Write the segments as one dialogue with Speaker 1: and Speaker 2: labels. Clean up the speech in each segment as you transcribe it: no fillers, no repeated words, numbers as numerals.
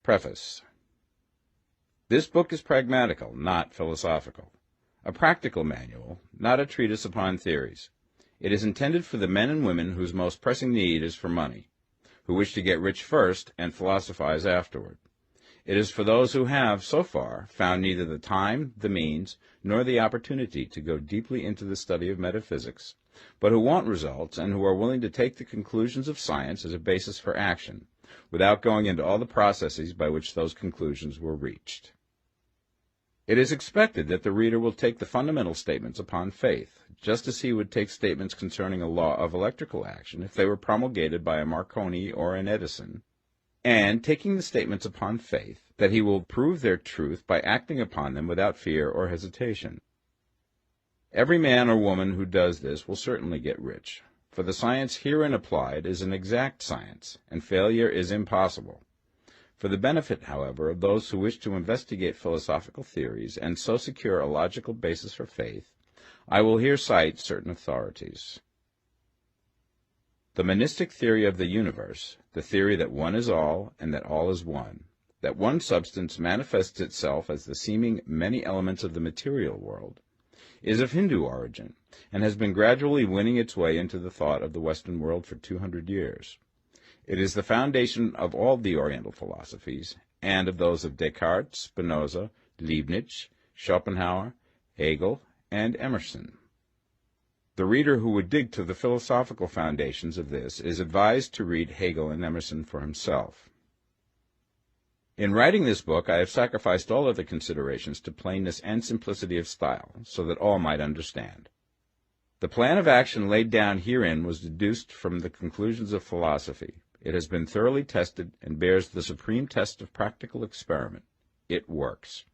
Speaker 1: Preface. This book is pragmatical, not philosophical. A practical manual, not a treatise upon theories. It is intended for the men and women whose most pressing need is for money, who wish to get rich first and philosophize afterward. It is for those who have, so far, found neither the time, the means, nor the opportunity to go deeply into the study of metaphysics, but who want results and who are willing to take the conclusions of science as a basis for action, without going into all the processes by which those conclusions were reached. It is expected that the reader will take the fundamental statements upon faith, just as he would take statements concerning a law of electrical action if they were promulgated by a Marconi or an Edison, and taking the statements upon faith, that he will prove their truth by acting upon them without fear or hesitation. Every man or woman who does this will certainly get rich, for the science herein applied is an exact science, and failure is impossible. For the benefit, however, of those who wish to investigate philosophical theories and so secure a logical basis for faith, I will here cite certain authorities. The monistic theory of the universe, the theory that one is all and that all is one, that one substance manifests itself as the seeming many elements of the material world, is of Hindu origin and has been gradually winning its way into the thought of the Western world for 200 years. It is the foundation of all the Oriental philosophies, and of those of Descartes, Spinoza, Leibniz, Schopenhauer, Hegel, and Emerson. The reader who would dig to the philosophical foundations of this is advised to read Hegel and Emerson for himself. In writing this book, I have sacrificed all other considerations to plainness and simplicity of style, so that all might understand. The plan of action laid down herein was deduced from the conclusions of philosophy. It has been thoroughly tested and bears the supreme test of practical experiment. It works.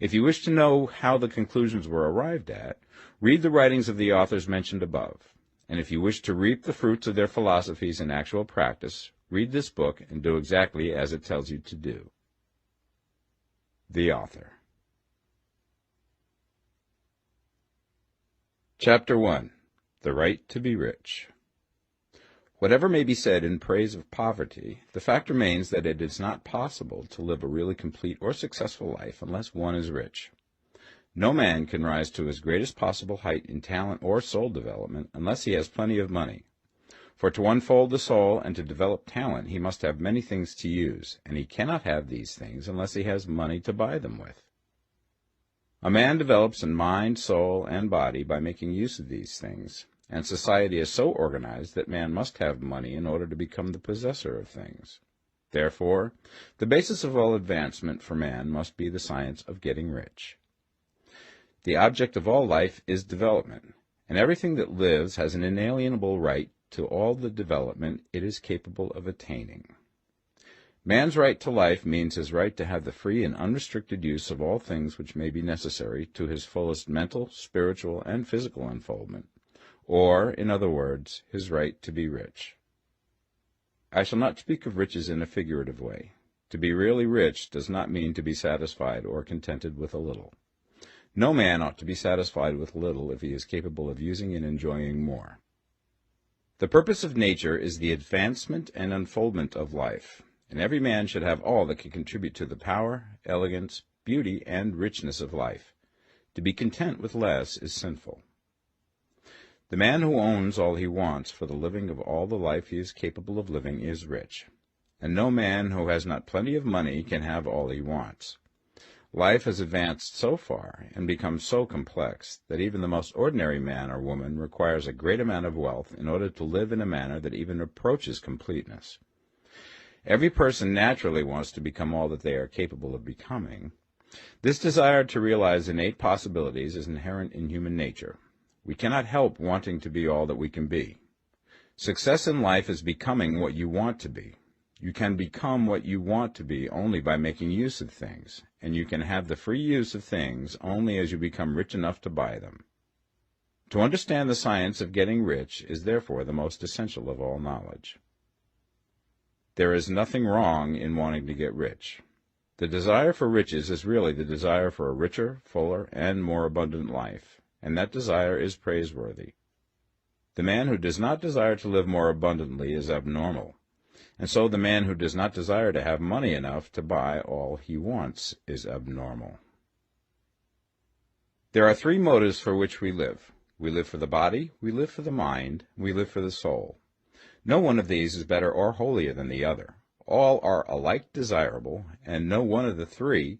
Speaker 1: If you wish to know how the conclusions were arrived at, read the writings of the authors mentioned above. And if you wish to reap the fruits of their philosophies in actual practice, read this book and do exactly as it tells you to do. The author. Chapter 1. The Right to be Rich. Whatever may be said in praise of poverty, the fact remains that it is not possible to live a really complete or successful life unless one is rich. No man can rise to his greatest possible height in talent or soul development unless he has plenty of money. For to unfold the soul and to develop talent he must have many things to use, and he cannot have these things unless he has money to buy them with. A man develops in mind, soul, and body by making use of these things, and society is so organized that man must have money in order to become the possessor of things. Therefore, the basis of all advancement for man must be the science of getting rich. The object of all life is development, and everything that lives has an inalienable right to all the development it is capable of attaining. Man's right to life means his right to have the free and unrestricted use of all things which may be necessary to his fullest mental, spiritual, and physical unfoldment, or, in other words, his right to be rich. I shall not speak of riches in a figurative way. To be really rich does not mean to be satisfied or contented with a little. No man ought to be satisfied with little if he is capable of using and enjoying more. The purpose of nature is the advancement and unfoldment of life, and every man should have all that can contribute to the power, elegance, beauty, and richness of life. To be content with less is sinful. The man who owns all he wants for the living of all the life he is capable of living is rich, and no man who has not plenty of money can have all he wants. Life has advanced so far and become so complex that even the most ordinary man or woman requires a great amount of wealth in order to live in a manner that even approaches completeness. Every person naturally wants to become all that they are capable of becoming. This desire to realize innate possibilities is inherent in human nature. We cannot help wanting to be all that we can be. Success in life is becoming what you want to be. You can become what you want to be only by making use of things, and you can have the free use of things only as you become rich enough to buy them. To understand the science of getting rich is therefore the most essential of all knowledge. There is nothing wrong in wanting to get rich. The desire for riches is really the desire for a richer, fuller, and more abundant life, and that desire is praiseworthy. The man who does not desire to live more abundantly is abnormal. And so the man who does not desire to have money enough to buy all he wants is abnormal. There are three motives for which we live. We live for the body, we live for the mind, we live for the soul. No one of these is better or holier than the other. All are alike desirable, and no one of the three,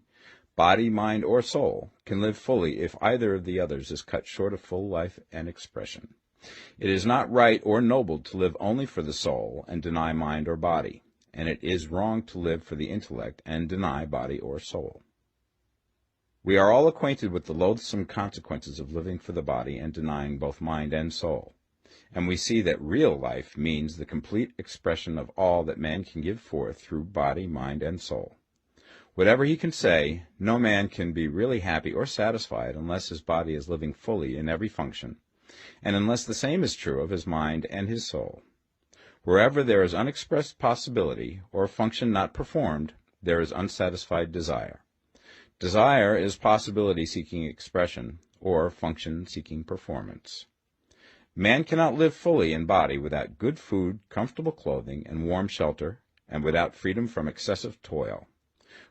Speaker 1: body, mind, or soul, can live fully if either of the others is cut short of full life and expression. It is not right or noble to live only for the soul and deny mind or body, and it is wrong to live for the intellect and deny body or soul. We are all acquainted with the loathsome consequences of living for the body and denying both mind and soul, and we see that real life means the complete expression of all that man can give forth through body, mind, and soul. Whatever he can say, no man can be really happy or satisfied unless his body is living fully in every function, and unless the same is true of his mind and his soul. Wherever there is unexpressed possibility, or function not performed, there is unsatisfied desire. Desire is possibility seeking expression, or function seeking performance. Man cannot live fully in body without good food, comfortable clothing, and warm shelter, and without freedom from excessive toil.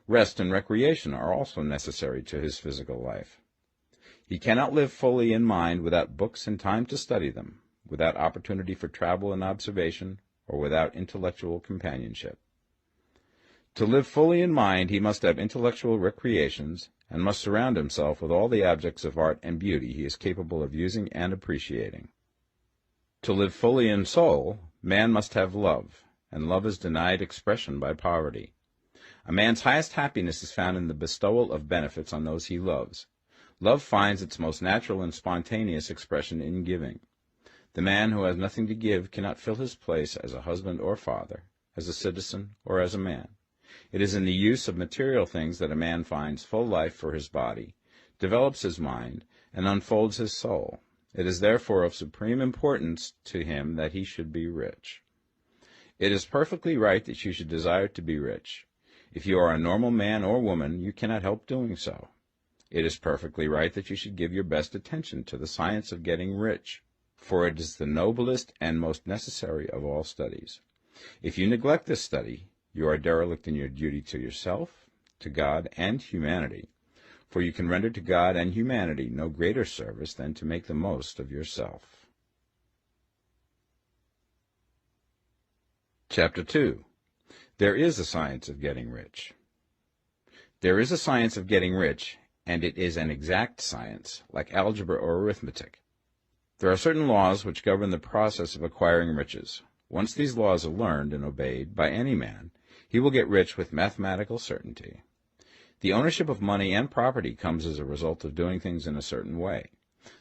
Speaker 1: Rest and recreation are also necessary to his physical life. He cannot live fully in mind without books and time to study them, without opportunity for travel and observation, or without intellectual companionship. To live fully in mind, he must have intellectual recreations, and must surround himself with all the objects of art and beauty he is capable of using and appreciating. To live fully in soul, man must have love, and love is denied expression by poverty. A man's highest happiness is found in the bestowal of benefits on those he loves. Love finds its most natural and spontaneous expression in giving. The man who has nothing to give cannot fill his place as a husband or father, as a citizen or as a man. It is in the use of material things that a man finds full life for his body, develops his mind, and unfolds his soul. It is therefore of supreme importance to him that he should be rich. It is perfectly right that you should desire to be rich. If you are a normal man or woman, you cannot help doing so. It is perfectly right that you should give your best attention to the science of getting rich, for it is the noblest and most necessary of all studies. If you neglect this study, you are derelict in your duty to yourself, to God, and humanity, for you can render to God and humanity no greater service than to make the most of yourself. Chapter 2. There is a science of getting rich. There is a science of getting rich, and it is an exact science, like algebra or arithmetic. There are certain laws which govern the process of acquiring riches. Once these laws are learned and obeyed by any man, he will get rich with mathematical certainty. The ownership of money and property comes as a result of doing things in a certain way.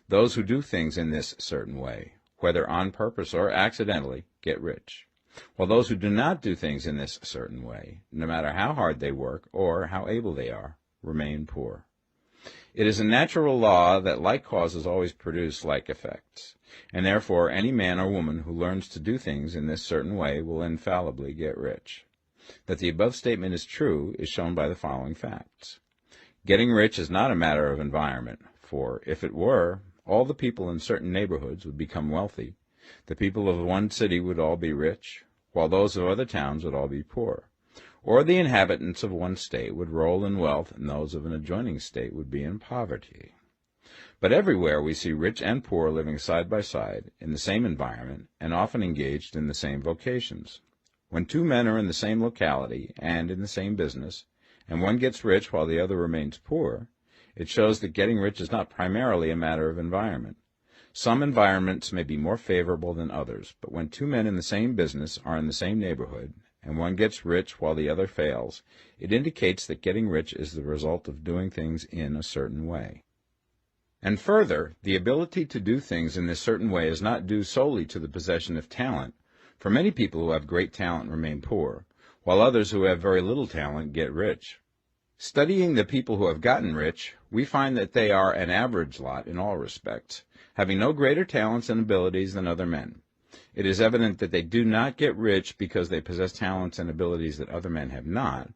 Speaker 1: Those who do things in this certain way, whether on purpose or accidentally, get rich, while those who do not do things in this certain way, no matter how hard they work or how able they are, remain poor. It is a natural law that like causes always produce like effects, and therefore any man or woman who learns to do things in this certain way will infallibly get rich. That the above statement is true is shown by the following facts. Getting rich is not a matter of environment, for if it were, all the people in certain neighborhoods would become wealthy. The people of one city would all be rich, while those of other towns would all be poor. Or the inhabitants of one state would roll in wealth, and those of an adjoining state would be in poverty. But everywhere we see rich and poor living side by side, in the same environment, and often engaged in the same vocations. When two men are in the same locality and in the same business, and one gets rich while the other remains poor, it shows that getting rich is not primarily a matter of environment. Some environments may be more favorable than others, but when two men in the same business are in the same neighborhood, and one gets rich while the other fails, it indicates that getting rich is the result of doing things in a certain way. And further, the ability to do things in this certain way is not due solely to the possession of talent, for many people who have great talent remain poor, while others who have very little talent get rich. Studying the people who have gotten rich, we find that they are an average lot in all respects, having no greater talents and abilities than other men. It is evident that they do not get rich because they possess talents and abilities that other men have not,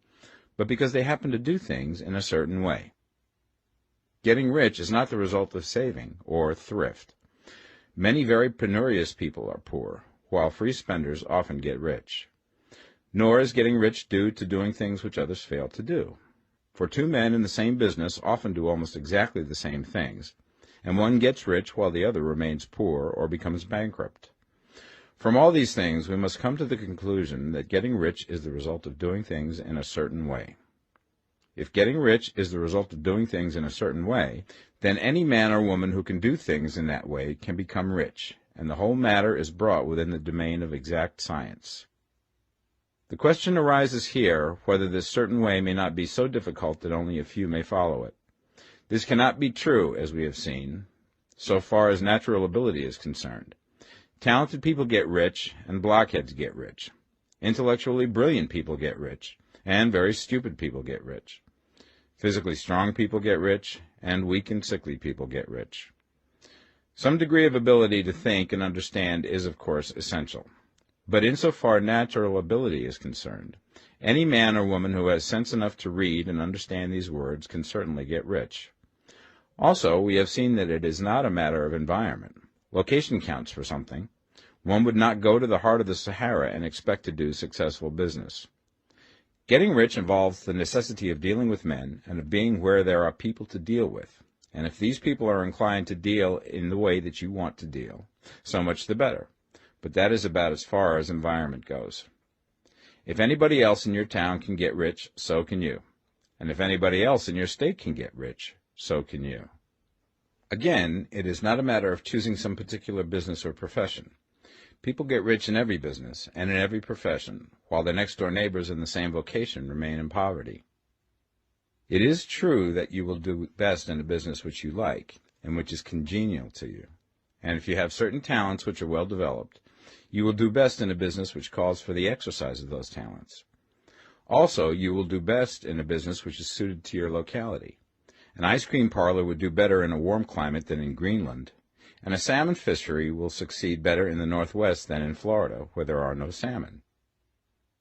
Speaker 1: but because they happen to do things in a certain way. Getting rich is not the result of saving or thrift. Many very penurious people are poor, while free spenders often get rich. Nor is getting rich due to doing things which others fail to do. For two men in the same business often do almost exactly the same things, and one gets rich while the other remains poor or becomes bankrupt. From all these things, we must come to the conclusion that getting rich is the result of doing things in a certain way. If getting rich is the result of doing things in a certain way, then any man or woman who can do things in that way can become rich, and the whole matter is brought within the domain of exact science. The question arises here whether this certain way may not be so difficult that only a few may follow it. This cannot be true, as we have seen, so far as natural ability is concerned. Talented people get rich, and blockheads get rich. Intellectually brilliant people get rich, and very stupid people get rich. Physically strong people get rich, and weak and sickly people get rich. Some degree of ability to think and understand is, of course, essential. But insofar natural ability is concerned, any man or woman who has sense enough to read and understand these words can certainly get rich. Also, we have seen that it is not a matter of environment. Location counts for something. One would not go to the heart of the Sahara and expect to do successful business. Getting rich involves the necessity of dealing with men and of being where there are people to deal with. And if these people are inclined to deal in the way that you want to deal, so much the better. But that is about as far as environment goes. If anybody else in your town can get rich, so can you. And if anybody else in your state can get rich, so can you. Again, it is not a matter of choosing some particular business or profession. People get rich in every business and in every profession, while their next-door neighbors in the same vocation remain in poverty. It is true that you will do best in a business which you like and which is congenial to you. And if you have certain talents which are well developed, you will do best in a business which calls for the exercise of those talents. Also, you will do best in a business which is suited to your locality. An ice cream parlor would do better in a warm climate than in Greenland, and a salmon fishery will succeed better in the Northwest than in Florida, where there are no salmon.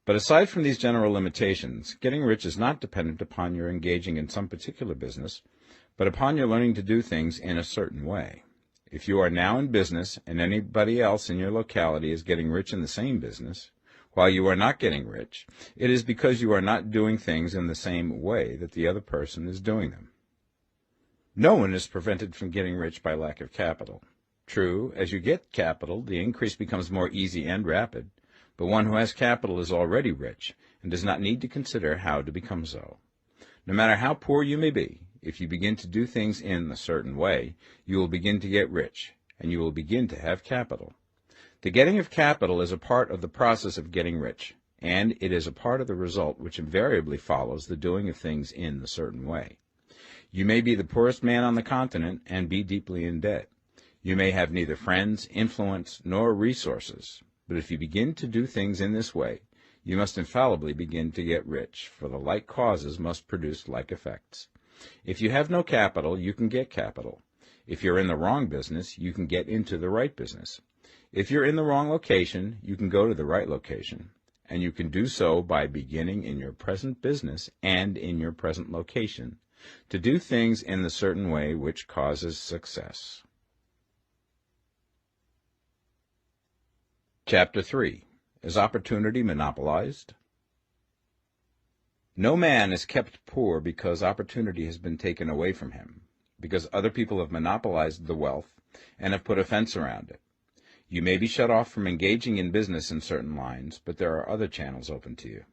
Speaker 1: But aside from these general limitations, getting rich is not dependent upon your engaging in some particular business, but upon your learning to do things in a certain way. If you are now in business and anybody else in your locality is getting rich in the same business, while you are not getting rich, it is because you are not doing things in the same way that the other person is doing them. No one is prevented from getting rich by lack of capital. True, as you get capital, the increase becomes more easy and rapid, but one who has capital is already rich and does not need to consider how to become so. No matter how poor you may be, if you begin to do things in a certain way, you will begin to get rich, and you will begin to have capital. The getting of capital is a part of the process of getting rich, and it is a part of the result which invariably follows the doing of things in a certain way. You may be the poorest man on the continent and be deeply in debt. You may have neither friends, influence, nor resources, but if you begin to do things in this way, you must infallibly begin to get rich, for the like causes must produce like effects. If you have no capital, you can get capital. If you're in the wrong business, you can get into the right business. If you're in the wrong location, you can go to the right location, and you can do so by beginning in your present business and in your present location to do things in the certain way which causes success. Chapter 3. Is opportunity monopolized? No man is kept poor because opportunity has been taken away from him, because other people have monopolized the wealth and have put a fence around it. You may be shut off from engaging in business in certain lines, but there are other channels open to you.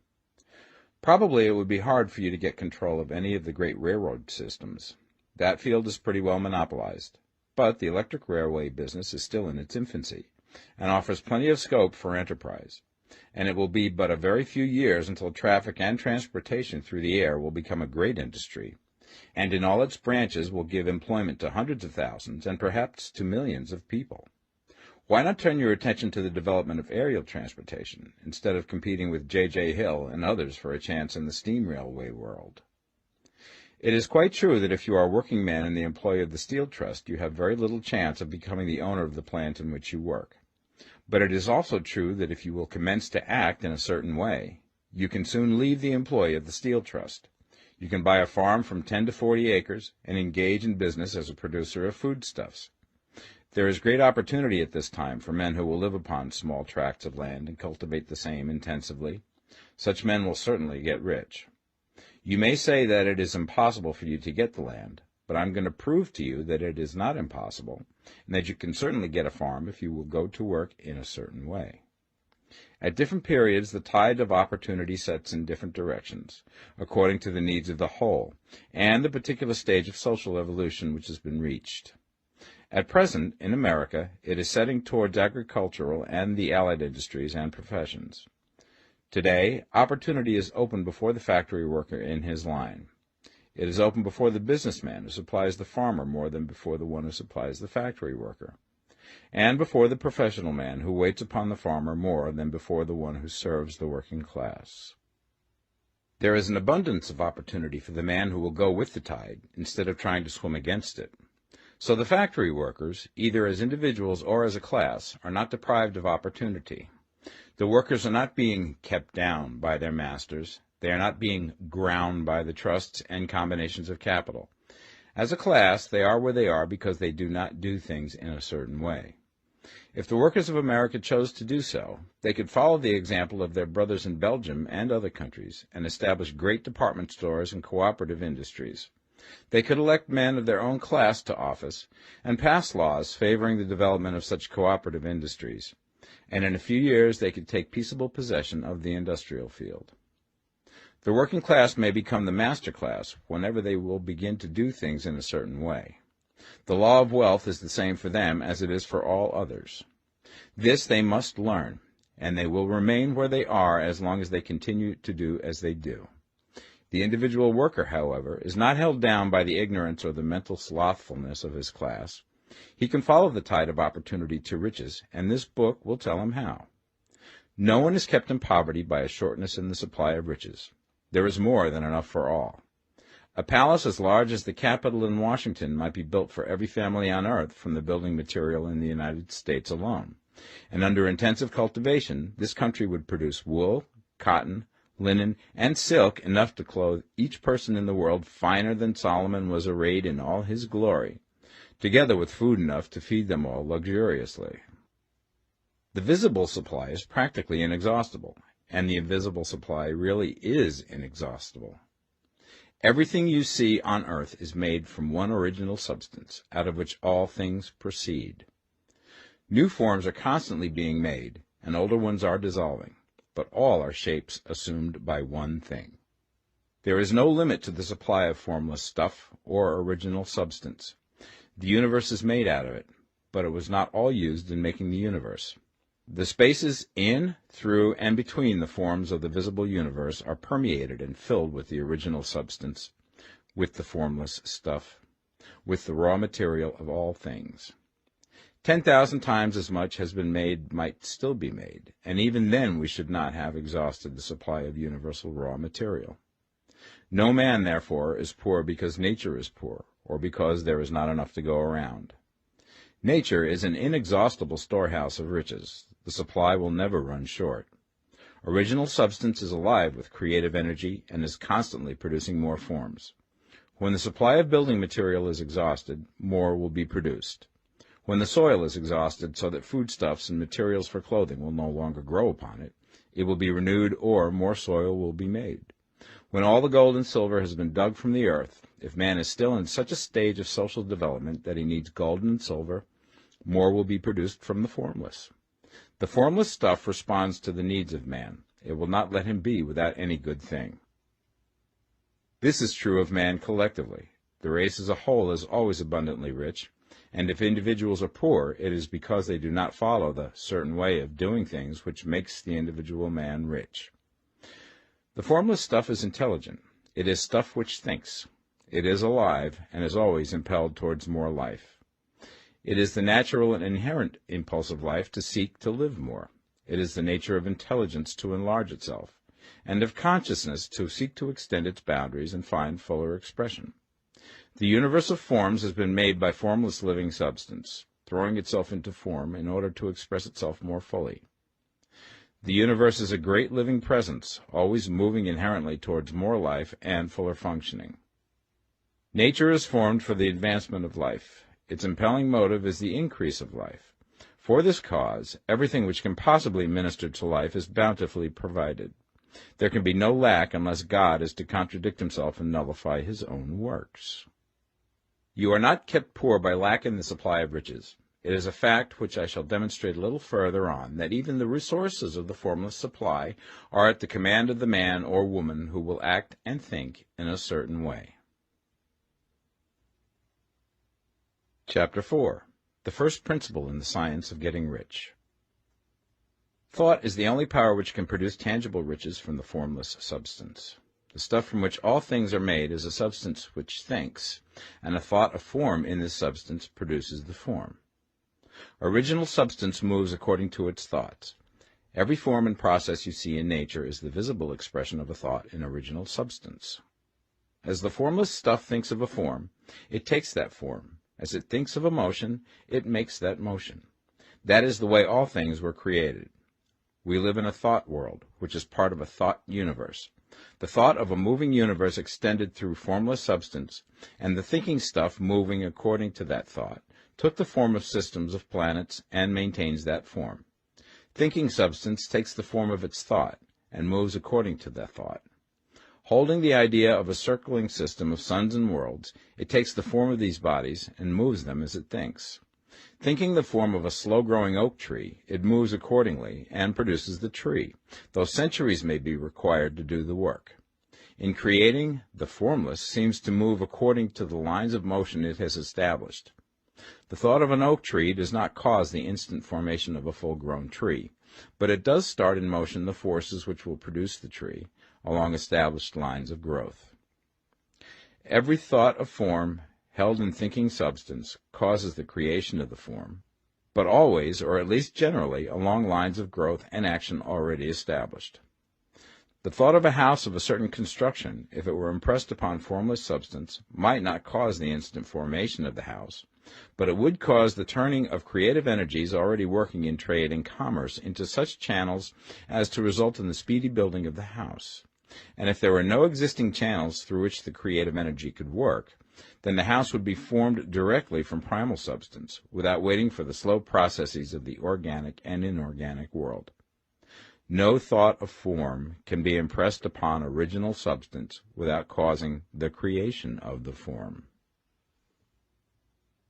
Speaker 1: Probably it would be hard for you to get control of any of the great railroad systems. That field is pretty well monopolized, but the electric railway business is still in its infancy and offers plenty of scope for enterprise, and it will be but a very few years until traffic and transportation through the air will become a great industry, and in all its branches will give employment to hundreds of thousands and perhaps to millions of people. Why not turn your attention to the development of aerial transportation, instead of competing with J.J. Hill and others for a chance in the steam railway world? It is quite true that if you are a working man in the employ of the Steel Trust, you have very little chance of becoming the owner of the plant in which you work. But it is also true that if you will commence to act in a certain way, you can soon leave the employ of the Steel Trust. You can buy a farm from 10 to 40 acres and engage in business as a producer of foodstuffs. There is great opportunity at this time for men who will live upon small tracts of land and cultivate the same intensively. Such men will certainly get rich. You may say that it is impossible for you to get the land, but I'm going to prove to you that it is not impossible, and that you can certainly get a farm if you will go to work in a certain way. At different periods, the tide of opportunity sets in different directions, according to the needs of the whole, and the particular stage of social evolution which has been reached. At present, in America, it is setting towards agricultural and the allied industries and professions. Today, opportunity is open before the factory worker in his line. It is open before the businessman who supplies the farmer more than before the one who supplies the factory worker, and before the professional man who waits upon the farmer more than before the one who serves the working class. There is an abundance of opportunity for the man who will go with the tide instead of trying to swim against it. So the factory workers, either as individuals or as a class, are not deprived of opportunity. The workers are not being kept down by their masters. They are not being ground by the trusts and combinations of capital. As a class, they are where they are because they do not do things in a certain way. If the workers of America chose to do so, they could follow the example of their brothers in Belgium and other countries and establish great department stores and cooperative industries. They could elect men of their own class to office and pass laws favoring the development of such cooperative industries, and in a few years they could take peaceable possession of the industrial field. The working class may become the master class whenever they will begin to do things in a certain way. The law of wealth is the same for them as it is for all others. This they must learn, and they will remain where they are as long as they continue to do as they do. The individual worker, however, is not held down by the ignorance or the mental slothfulness of his class. He can follow the tide of opportunity to riches, and this book will tell him how. No one is kept in poverty by a shortness in the supply of riches. There is more than enough for all. A palace as large as the Capitol in Washington might be built for every family on earth from the building material in the United States alone, and under intensive cultivation, this country would produce wool, cotton, linen, and silk enough to clothe each person in the world finer than Solomon was arrayed in all his glory, together with food enough to feed them all luxuriously. The visible supply is practically inexhaustible, and the invisible supply really is inexhaustible. Everything you see on earth is made from one original substance, out of which all things proceed. New forms are constantly being made, and older ones are dissolving, but all are shapes assumed by one thing. There is no limit to the supply of formless stuff or original substance. The universe is made out of it, but it was not all used in making the universe. The spaces in, through, and between the forms of the visible universe are permeated and filled with the original substance, with the formless stuff, with the raw material of all things. 10,000 times as much has been made might still be made, and even then we should not have exhausted the supply of universal raw material. No man, therefore, is poor because nature is poor, or because there is not enough to go around. Nature is an inexhaustible storehouse of riches. The supply will never run short. Original substance is alive with creative energy and is constantly producing more forms. When the supply of building material is exhausted, more will be produced. When the soil is exhausted so that foodstuffs and materials for clothing will no longer grow upon it, it will be renewed or more soil will be made. When all the gold and silver has been dug from the earth, if man is still in such a stage of social development that he needs gold and silver, more will be produced from the formless. The formless stuff responds to the needs of man. It will not let him be without any good thing. This is true of man collectively. The race as a whole is always abundantly rich, and if individuals are poor, it is because they do not follow the certain way of doing things which makes the individual man rich. The formless stuff is intelligent. It is stuff which thinks. It is alive and is always impelled towards more life. It is the natural and inherent impulse of life to seek to live more. It is the nature of intelligence to enlarge itself, and of consciousness to seek to extend its boundaries and find fuller expression. The universe of forms has been made by formless living substance, throwing itself into form in order to express itself more fully. The universe is a great living presence, always moving inherently towards more life and fuller functioning. Nature is formed for the advancement of life. Its impelling motive is the increase of life. For this cause, everything which can possibly minister to life is bountifully provided. There can be no lack unless God is to contradict himself and nullify his own works. You are not kept poor by lack in the supply of riches. It is a fact which I shall demonstrate a little further on, that even the resources of the formless supply are at the command of the man or woman who will act and think in a certain way. Chapter 4. The first principle in the science of getting rich. Thought is the only power which can produce tangible riches from the formless substance. The stuff from which all things are made is a substance which thinks, and a thought of form in this substance produces the form. Original substance moves according to its thoughts. Every form and process you see in nature is the visible expression of a thought in original substance. As the formless stuff thinks of a form, it takes that form. As it thinks of a motion, it makes that motion. That is the way all things were created. We live in a thought world, which is part of a thought universe. The thought of a moving universe extended through formless substance, and the thinking stuff moving according to that thought, took the form of systems of planets and maintains that form. Thinking substance takes the form of its thought and moves according to that thought. Holding the idea of a circling system of suns and worlds, it takes the form of these bodies and moves them as it thinks. Thinking the form of a slow-growing oak tree, it moves accordingly and produces the tree, though centuries may be required to do the work. In creating, the formless seems to move according to the lines of motion it has established. The thought of an oak tree does not cause the instant formation of a full-grown tree, but it does start in motion the forces which will produce the tree, along established lines of growth. Every thought of form held in thinking substance causes the creation of the form, but always, or at least generally, along lines of growth and action already established. The thought of a house of a certain construction, if it were impressed upon formless substance, might not cause the instant formation of the house, but it would cause the turning of creative energies already working in trade and commerce into such channels as to result in the speedy building of the house. And if there were no existing channels through which the creative energy could work, then the house would be formed directly from primal substance, without waiting for the slow processes of the organic and inorganic world. No thought of form can be impressed upon original substance without causing the creation of the form.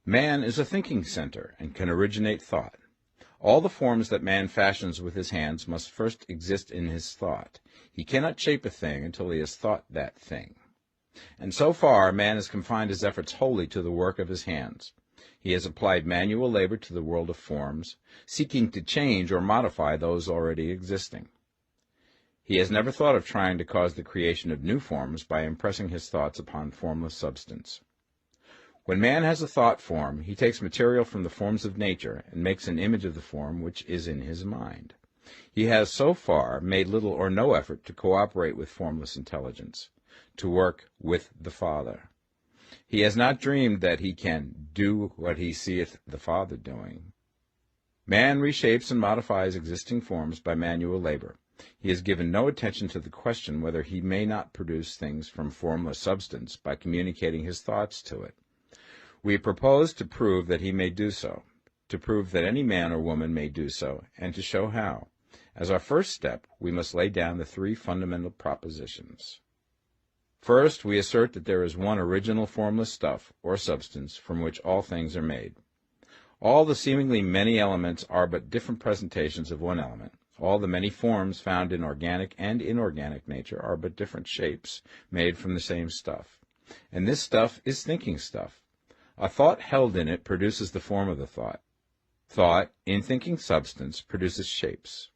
Speaker 1: Man is a thinking center and can originate thought. All the forms that man fashions with his hands must first exist in his thought. He cannot shape a thing until he has thought that thing. And so far, man has confined his efforts wholly to the work of his hands. He has applied manual labor to the world of forms, seeking to change or modify those already existing. He has never thought of trying to cause the creation of new forms by impressing his thoughts upon formless substance. When man has a thought form, he takes material from the forms of nature and makes an image of the form which is in his mind. He has so far made little or no effort to cooperate with formless intelligence, to work with the Father. He has not dreamed that he can do what he seeth the Father doing. Man reshapes and modifies existing forms by manual labor. He has given no attention to the question whether he may not produce things from formless substance by communicating his thoughts to it. We propose to prove that he may do so, to prove that any man or woman may do so, and to show how. As our first step, we must lay down the three fundamental propositions. First, we assert that there is one original formless stuff, or substance, from which all things are made. All the seemingly many elements are but different presentations of one element. All the many forms found in organic and inorganic nature are but different shapes, made from the same stuff. And this stuff is thinking stuff. A thought held in it produces the form of the thought. Thought, in thinking substance, produces shapes.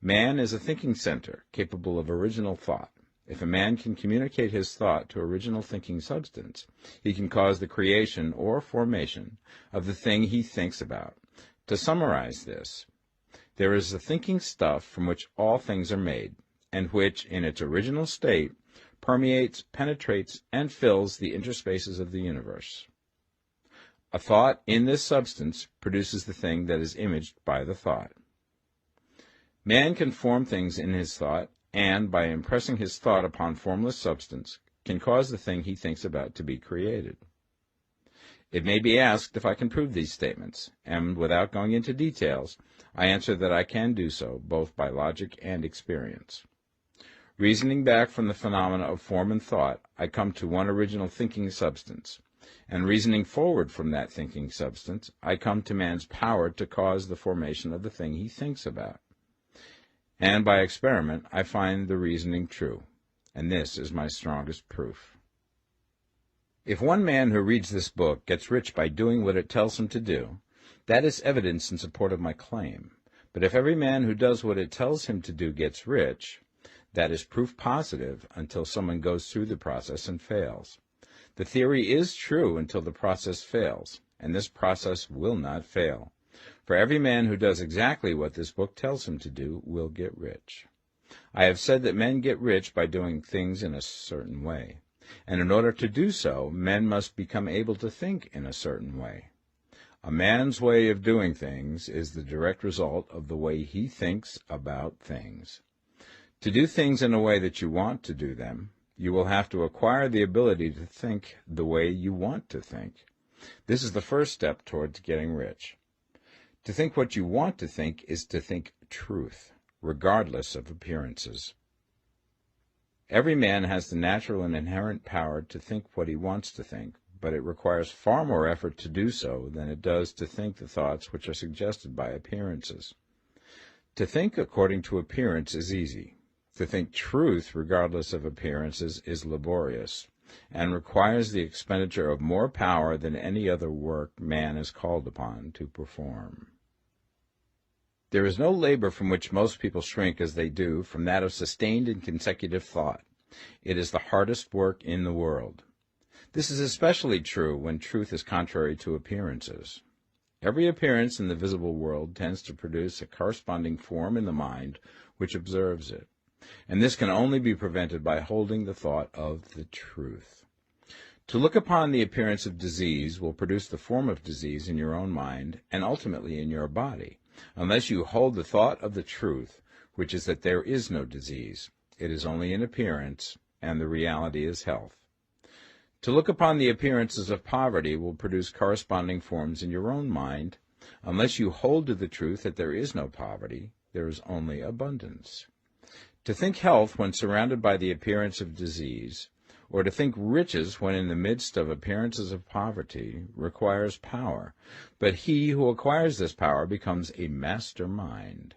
Speaker 1: Man is a thinking center, capable of original thought. If a man can communicate his thought to original thinking substance, he can cause the creation or formation of the thing he thinks about. To summarize this, there is the thinking stuff from which all things are made, and which, in its original state, permeates, penetrates, and fills the interspaces of the universe. A thought in this substance produces the thing that is imaged by the thought. Man can form things in his thought, and, by impressing his thought upon formless substance, can cause the thing he thinks about to be created. It may be asked if I can prove these statements, and without going into details, I answer that I can do so, both by logic and experience. Reasoning back from the phenomena of form and thought, I come to one original thinking substance. And reasoning forward from that thinking substance, I come to man's power to cause the formation of the thing he thinks about. And by experiment, I find the reasoning true. And this is my strongest proof. If one man who reads this book gets rich by doing what it tells him to do, that is evidence in support of my claim. But if every man who does what it tells him to do gets rich, that is proof positive until someone goes through the process and fails. The theory is true until the process fails, and this process will not fail. For every man who does exactly what this book tells him to do will get rich. I have said that men get rich by doing things in a certain way, and in order to do so, men must become able to think in a certain way. A man's way of doing things is the direct result of the way he thinks about things. To do things in a way that you want to do them, you will have to acquire the ability to think the way you want to think. This is the first step towards getting rich. To think what you want to think is to think truth, regardless of appearances. Every man has the natural and inherent power to think what he wants to think, but it requires far more effort to do so than it does to think the thoughts which are suggested by appearances. To think according to appearance is easy. To think truth regardless of appearances is laborious, and requires the expenditure of more power than any other work man is called upon to perform. There is no labor from which most people shrink as they do from that of sustained and consecutive thought. It is the hardest work in the world. This is especially true when truth is contrary to appearances. Every appearance in the visible world tends to produce a corresponding form in the mind which observes it, and this can only be prevented by holding the thought of the truth. To look upon the appearance of disease will produce the form of disease in your own mind and ultimately in your body, unless you hold the thought of the truth, which is that there is no disease. It is only an appearance, and the reality is health. To look upon the appearances of poverty will produce corresponding forms in your own mind, unless you hold to the truth that there is no poverty, there is only abundance. To think health when surrounded by the appearance of disease, or to think riches when in the midst of appearances of poverty, requires power, but he who acquires this power becomes a master mind.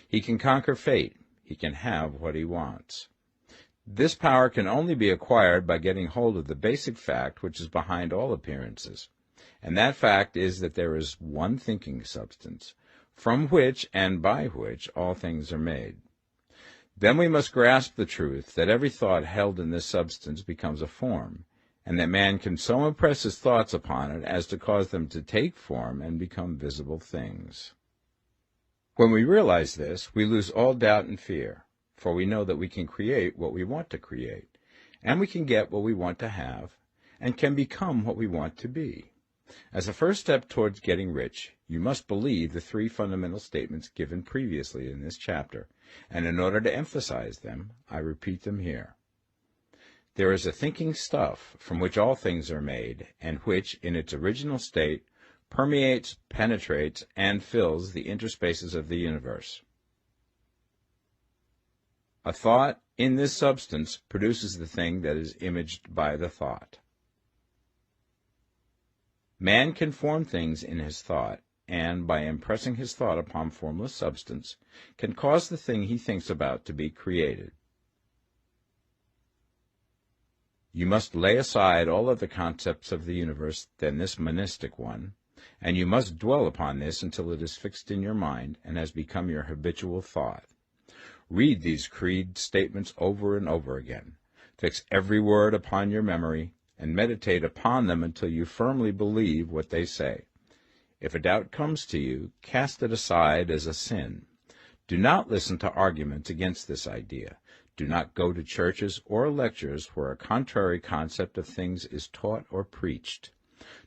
Speaker 1: He can conquer fate. He can have what he wants. This power can only be acquired by getting hold of the basic fact which is behind all appearances, and that fact is that there is one thinking substance, from which and by which all things are made. Then we must grasp the truth that every thought held in this substance becomes a form, and that man can so impress his thoughts upon it as to cause them to take form and become visible things. When we realize this, we lose all doubt and fear, for we know that we can create what we want to create, and we can get what we want to have, and can become what we want to be. As a first step towards getting rich, you must believe the three fundamental statements given previously in this chapter, and in order to emphasize them, I repeat them here. There is a thinking stuff from which all things are made, and which, in its original state, permeates, penetrates, and fills the interspaces of the universe. A thought in this substance produces the thing that is imaged by the thought. Man can form things in his thought, and, by impressing his thought upon formless substance, can cause the thing he thinks about to be created. You must lay aside all other concepts of the universe than this monistic one, and you must dwell upon this until it is fixed in your mind and has become your habitual thought. Read these creed statements over and over again. Fix every word upon your memory, and meditate upon them until you firmly believe what they say. If a doubt comes to you, cast it aside as a sin. Do not listen to arguments against this idea. Do not go to churches or lectures where a contrary concept of things is taught or preached.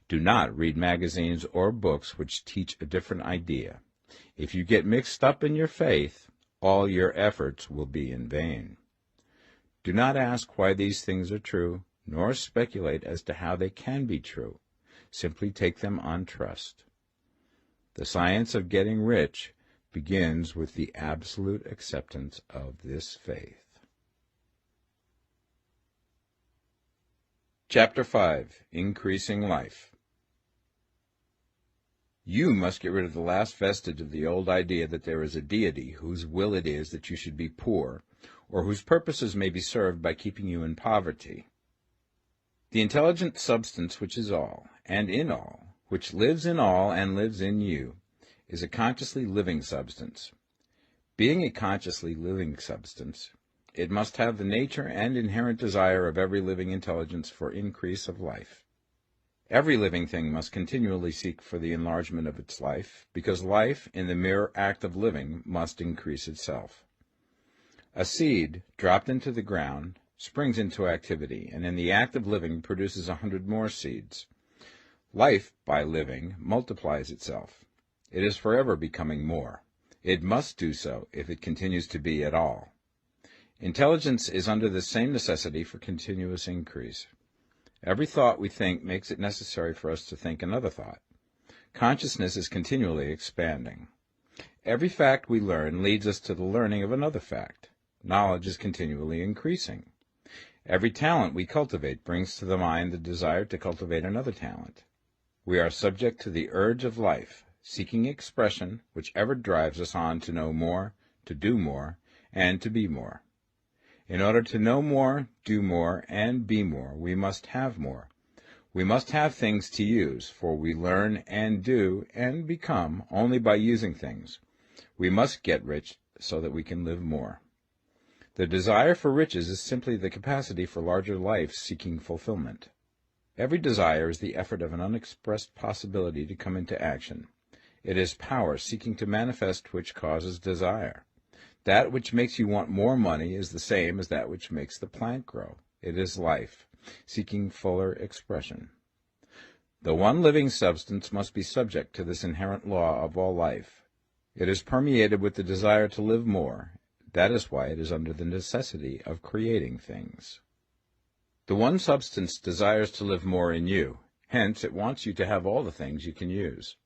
Speaker 1: Do not read magazines or books which teach a different idea. If you get mixed up in your faith, all your efforts will be in vain. Do not ask why these things are true, nor speculate as to how they can be true. Simply take them on trust. The science of getting rich begins with the absolute acceptance of this faith. Chapter 5. Increasing Life. You must get rid of the last vestige of the old idea that there is a deity whose will it is that you should be poor, or whose purposes may be served by keeping you in poverty. The intelligent substance which is all, and in all, which lives in all and lives in you, is a consciously living substance. Being a consciously living substance, it must have the nature and inherent desire of every living intelligence for increase of life. Every living thing must continually seek for the enlargement of its life, because life, in the mere act of living, must increase itself. A seed, dropped into the ground, springs into activity, and in the act of living produces 100 more seeds. Life, by living, multiplies itself. It is forever becoming more. It must do so if it continues to be at all. Intelligence is under the same necessity for continuous increase. Every thought we think makes it necessary for us to think another thought. Consciousness is continually expanding. Every fact we learn leads us to the learning of another fact. Knowledge is continually increasing. Every talent we cultivate brings to the mind the desire to cultivate another talent. We are subject to the urge of life, seeking expression, which ever drives us on to know more, to do more, and to be more. In order to know more, do more, and be more, we must have more. We must have things to use, for we learn and do and become only by using things. We must get rich so that we can live more. The desire for riches is simply the capacity for larger life seeking fulfillment. Every desire is the effort of an unexpressed possibility to come into action. It is power seeking to manifest which causes desire. That which makes you want more money is the same as that which makes the plant grow. It is life, seeking fuller expression. The one living substance must be subject to this inherent law of all life. It is permeated with the desire to live more. That is why it is under the necessity of creating things. The one substance desires to live more in you. Hence, it wants you to have all the things you can use.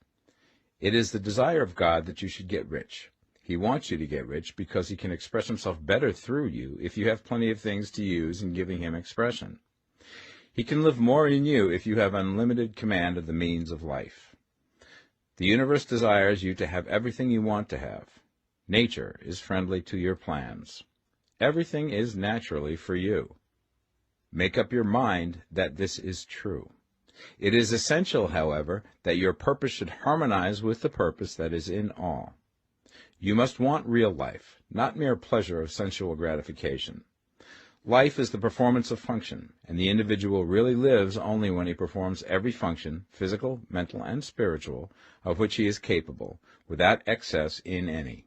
Speaker 1: It is the desire of God that you should get rich. He wants you to get rich because he can express himself better through you if you have plenty of things to use in giving him expression. He can live more in you if you have unlimited command of the means of life. The universe desires you to have everything you want to have. Nature is friendly to your plans. Everything is naturally for you. Make up your mind that this is true. It is essential, however, that your purpose should harmonize with the purpose that is in all. You must want real life, not mere pleasure of sensual gratification. Life is the performance of function, and the individual really lives only when he performs every function, physical, mental, and spiritual, of which he is capable, without excess in any.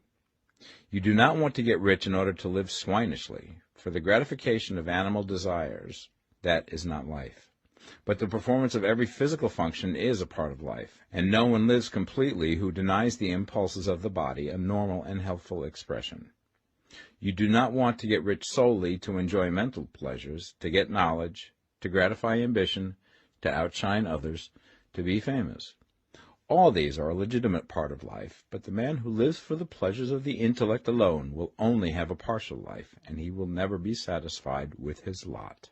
Speaker 1: You do not want to get rich in order to live swinishly, for the gratification of animal desires. That is not life. But the performance of every physical function is a part of life, and no one lives completely who denies the impulses of the body a normal and healthful expression. You do not want to get rich solely to enjoy mental pleasures, to get knowledge, to gratify ambition, to outshine others, to be famous. All these are a legitimate part of life, but the man who lives for the pleasures of the intellect alone will only have a partial life, and he will never be satisfied with his lot.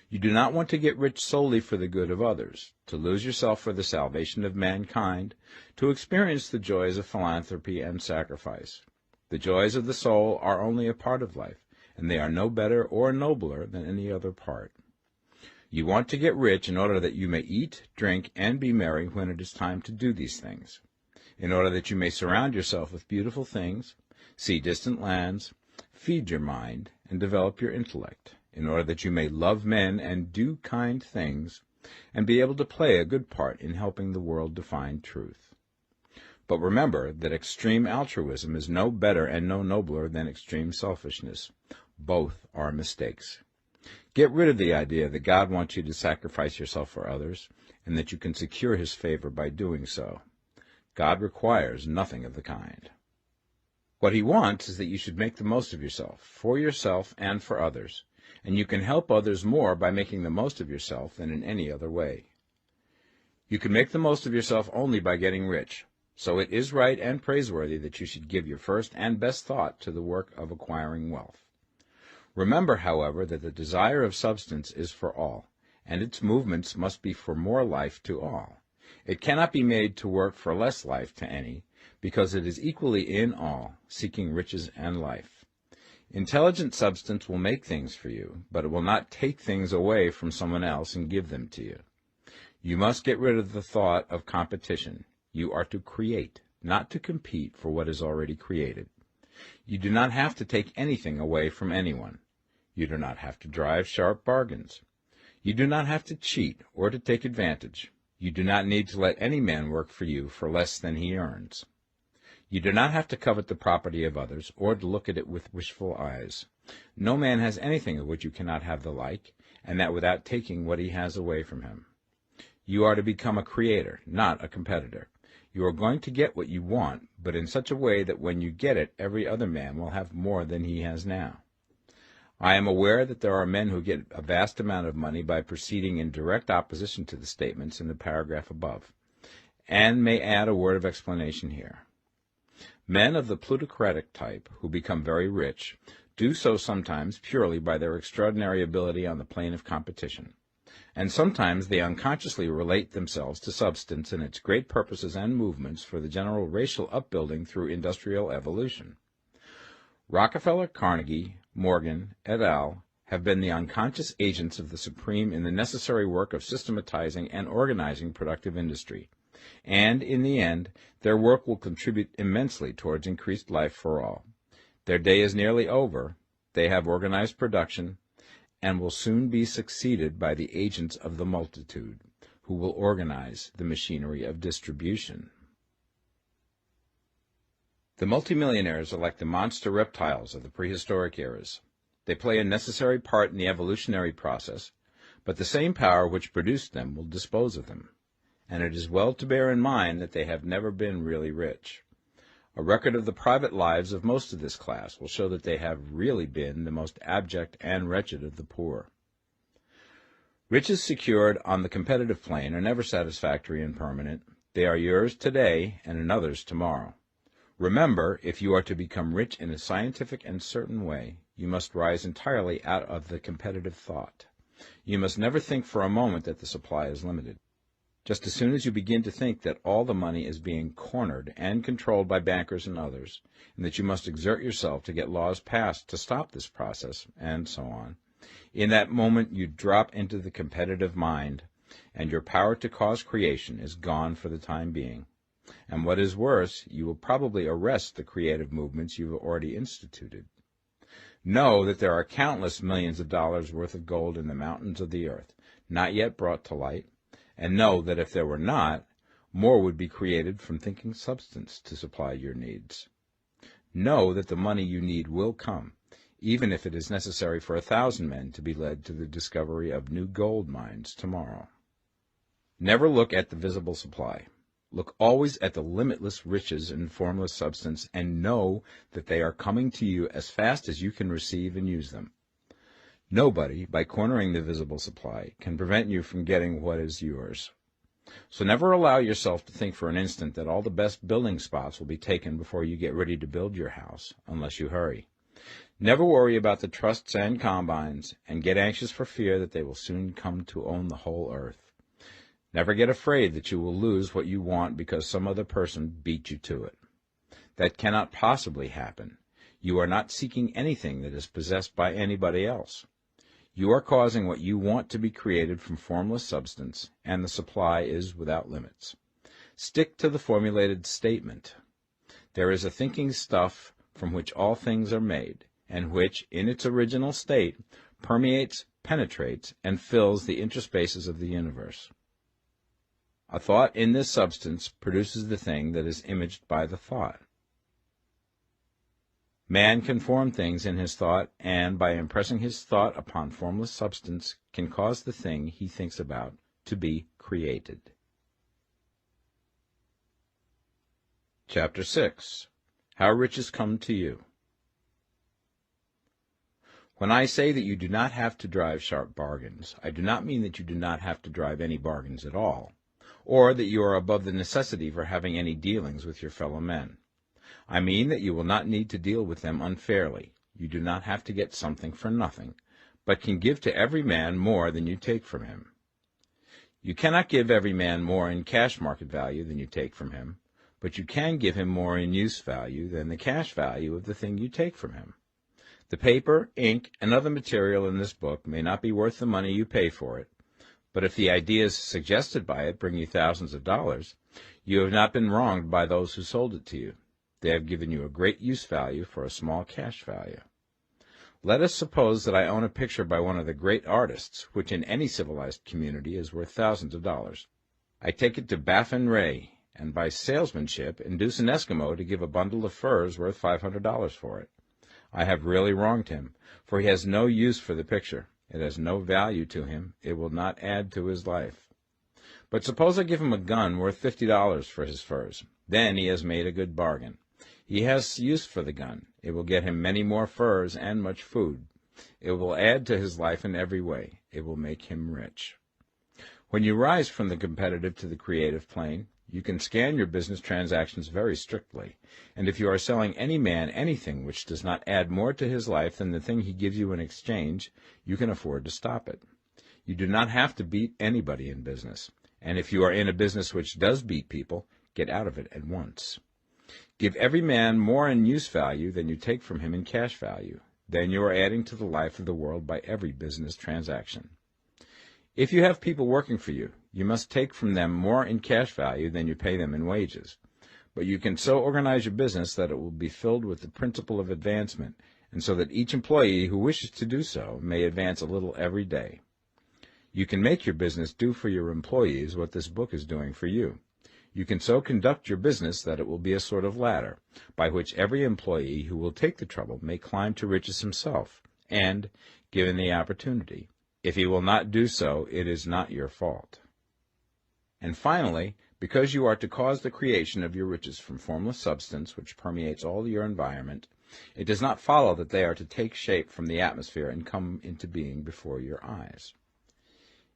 Speaker 1: You do not want to get rich solely for the good of others, to lose yourself for the salvation of mankind, to experience the joys of philanthropy and sacrifice. The joys of the soul are only a part of life, and they are no better or nobler than any other part. You want to get rich in order that you may eat, drink, and be merry when it is time to do these things, in order that you may surround yourself with beautiful things, see distant lands, feed your mind, and develop your intellect, in order that you may love men and do kind things, and be able to play a good part in helping the world to find truth. But remember that extreme altruism is no better and no nobler than extreme selfishness. Both are mistakes. Get rid of the idea that God wants you to sacrifice yourself for others, and that you can secure his favor by doing so. God requires nothing of the kind. What he wants is that you should make the most of yourself, for yourself and for others, and you can help others more by making the most of yourself than in any other way. You can make the most of yourself only by getting rich, so it is right and praiseworthy that you should give your first and best thought to the work of acquiring wealth. Remember, however, that the desire of substance is for all, and its movements must be for more life to all. It cannot be made to work for less life to any, because it is equally in all, seeking riches and life. Intelligent substance will make things for you, but it will not take things away from someone else and give them to you. You must get rid of the thought of competition. You are to create, not to compete for what is already created. You do not have to take anything away from anyone. You do not have to drive sharp bargains. You do not have to cheat or to take advantage. You do not need to let any man work for you for less than he earns. You do not have to covet the property of others or to look at it with wishful eyes. No man has anything of which you cannot have the like, and that without taking what he has away from him. You are to become a creator, not a competitor. You are going to get what you want, but in such a way that when you get it, every other man will have more than he has now. I am aware that there are men who get a vast amount of money by proceeding in direct opposition to the statements in the paragraph above, and may add a word of explanation here. Men of the plutocratic type, who become very rich, do so sometimes purely by their extraordinary ability on the plane of competition, and sometimes they unconsciously relate themselves to substance and its great purposes and movements for the general racial upbuilding through industrial evolution. Rockefeller, Carnegie, Morgan, et al. Have been the unconscious agents of the supreme in the necessary work of systematizing and organizing productive industry, and, in the end, their work will contribute immensely towards increased life for all. Their day is nearly over. They have organized production, and will soon be succeeded by the agents of the multitude, who will organize the machinery of distribution. The multimillionaires are like the monster reptiles of the prehistoric eras. They play a necessary part in the evolutionary process, but the same power which produced them will dispose of them, and it is well to bear in mind that they have never been really rich. A record of the private lives of most of this class will show that they have really been the most abject and wretched of the poor. Riches secured on the competitive plane are never satisfactory and permanent. They are yours today and another's tomorrow. Remember, if you are to become rich in a scientific and certain way, you must rise entirely out of the competitive thought. You must never think for a moment that the supply is limited. Just as soon as you begin to think that all the money is being cornered and controlled by bankers and others, and that you must exert yourself to get laws passed to stop this process, and so on, in that moment you drop into the competitive mind, and your power to cause creation is gone for the time being. And what is worse, you will probably arrest the creative movements you have already instituted. Know that there are countless millions of dollars worth of gold in the mountains of the earth, not yet brought to light, and know that if there were not, more would be created from thinking substance to supply your needs. Know that the money you need will come, even if it is necessary for 1,000 men to be led to the discovery of new gold mines tomorrow. Never look at the visible supply. Look always at the limitless riches in formless substance, and know that they are coming to you as fast as you can receive and use them. Nobody, by cornering the visible supply, can prevent you from getting what is yours. So never allow yourself to think for an instant that all the best building spots will be taken before you get ready to build your house, unless you hurry. Never worry about the trusts and combines, and get anxious for fear that they will soon come to own the whole earth. Never get afraid that you will lose what you want because some other person beat you to it. That cannot possibly happen. You are not seeking anything that is possessed by anybody else. You are causing what you want to be created from formless substance, and the supply is without limits. Stick to the formulated statement. There is a thinking stuff from which all things are made, and which, in its original state, permeates, penetrates, and fills the interspaces of the universe. A thought in this substance produces the thing that is imaged by the thought. Man can form things in his thought, and by impressing his thought upon formless substance, can cause the thing he thinks about to be created. Chapter 6. How Riches Come to You. When I say that you do not have to drive sharp bargains, I do not mean that you do not have to drive any bargains at all, or that you are above the necessity for having any dealings with your fellow men. I mean that you will not need to deal with them unfairly. You do not have to get something for nothing, but can give to every man more than you take from him. You cannot give every man more in cash market value than you take from him, but you can give him more in use value than the cash value of the thing you take from him. The paper, ink, and other material in this book may not be worth the money you pay for it, but if the ideas suggested by it bring you thousands of dollars, you have not been wronged by those who sold it to you. They have given you a great use value for a small cash value. Let us suppose that I own a picture by one of the great artists, which in any civilized community is worth thousands of dollars. I take it to Baffin Ray, and by salesmanship induce an Eskimo to give a bundle of furs worth $500 for it. I have really wronged him, for he has no use for the picture. It has no value to him. It will not add to his life. But suppose I give him a gun worth $50 for his furs. Then he has made a good bargain. He has use for the gun. It will get him many more furs and much food. It will add to his life in every way. It will make him rich. When you rise from the competitive to the creative plane, you can scan your business transactions very strictly, and if you are selling any man anything which does not add more to his life than the thing he gives you in exchange, you can afford to stop it. You do not have to beat anybody in business, and if you are in a business which does beat people, get out of it at once. Give every man more in use value than you take from him in cash value. Then you are adding to the life of the world by every business transaction. If you have people working for you, you must take from them more in cash value than you pay them in wages. But you can so organize your business that it will be filled with the principle of advancement, and so that each employee who wishes to do so may advance a little every day. You can make your business do for your employees what this book is doing for you. You can so conduct your business that it will be a sort of ladder, by which every employee who will take the trouble may climb to riches himself, and, given the opportunity, if he will not do so, it is not your fault. And finally, because you are to cause the creation of your riches from formless substance which permeates all your environment, it does not follow that they are to take shape from the atmosphere and come into being before your eyes.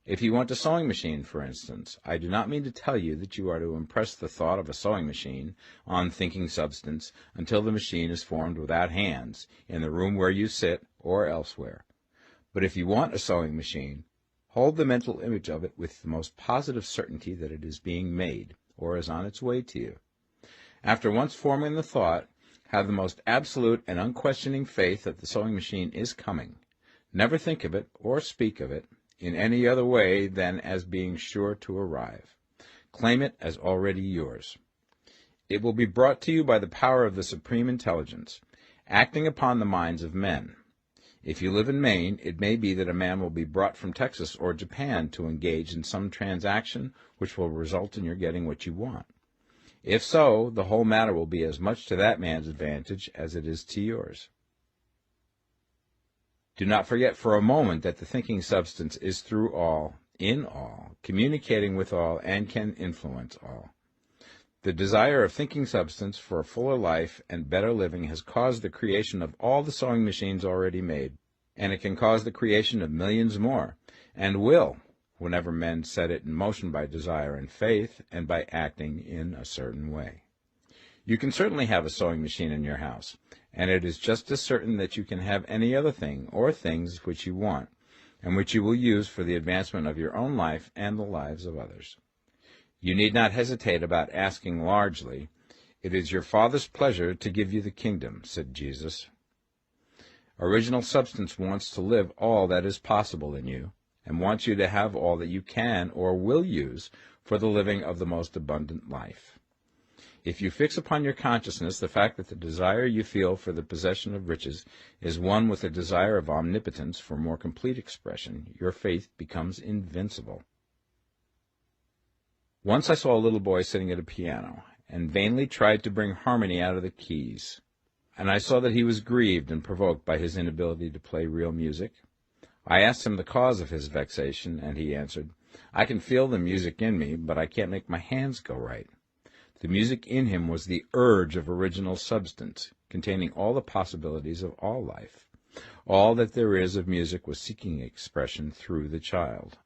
Speaker 1: If you want a sewing machine, for instance, I do not mean to tell you that you are to impress the thought of a sewing machine on thinking substance until the machine is formed without hands, in the room where you sit or elsewhere. But if you want a sewing machine, hold the mental image of it with the most positive certainty that it is being made, or is on its way to you. After once forming the thought, have the most absolute and unquestioning faith that the sewing machine is coming. Never think of it, or speak of it, in any other way than as being sure to arrive. Claim it as already yours. It will be brought to you by the power of the Supreme Intelligence, acting upon the minds of men. If you live in Maine, it may be that a man will be brought from Texas or Japan to engage in some transaction which will result in your getting what you want. If so, the whole matter will be as much to that man's advantage as it is to yours. Do not forget for a moment that the thinking substance is through all, in all, communicating with all, and can influence all. The desire of thinking substance for a fuller life and better living has caused the creation of all the sewing machines already made, and it can cause the creation of millions more, and will, whenever men set it in motion by desire and faith, and by acting in a certain way. You can certainly have a sewing machine in your house, and it is just as certain that you can have any other thing or things which you want, and which you will use for the advancement of your own life and the lives of others. You need not hesitate about asking largely. It is your Father's pleasure to give you the kingdom, said Jesus. Original substance wants to live all that is possible in you, and wants you to have all that you can or will use for the living of the most abundant life. If you fix upon your consciousness the fact that the desire you feel for the possession of riches is one with the desire of omnipotence for more complete expression, your faith becomes invincible. Once I saw a little boy sitting at a piano, and vainly tried to bring harmony out of the keys, and I saw that he was grieved and provoked by his inability to play real music. I asked him the cause of his vexation, and he answered, "I can feel the music in me, but I can't make my hands go right." The music in him was the urge of original substance, containing all the possibilities of all life. All that there is of music was seeking expression through the child.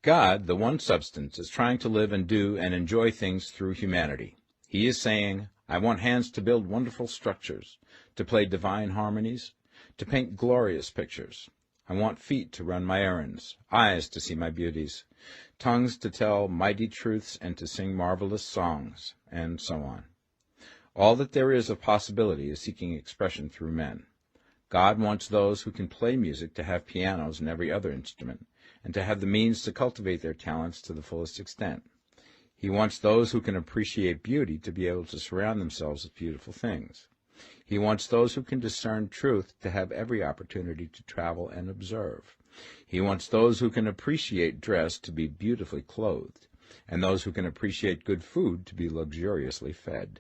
Speaker 1: God, the one substance, is trying to live and do and enjoy things through humanity. He is saying, I want hands to build wonderful structures, to play divine harmonies, to paint glorious pictures. I want feet to run my errands, eyes to see my beauties, tongues to tell mighty truths and to sing marvelous songs, and so on. All that there is of possibility is seeking expression through men. God wants those who can play music to have pianos and every other instrument, and to have the means to cultivate their talents to the fullest extent. He wants those who can appreciate beauty to be able to surround themselves with beautiful things. He wants those who can discern truth to have every opportunity to travel and observe. He wants those who can appreciate dress to be beautifully clothed, and those who can appreciate good food to be luxuriously fed.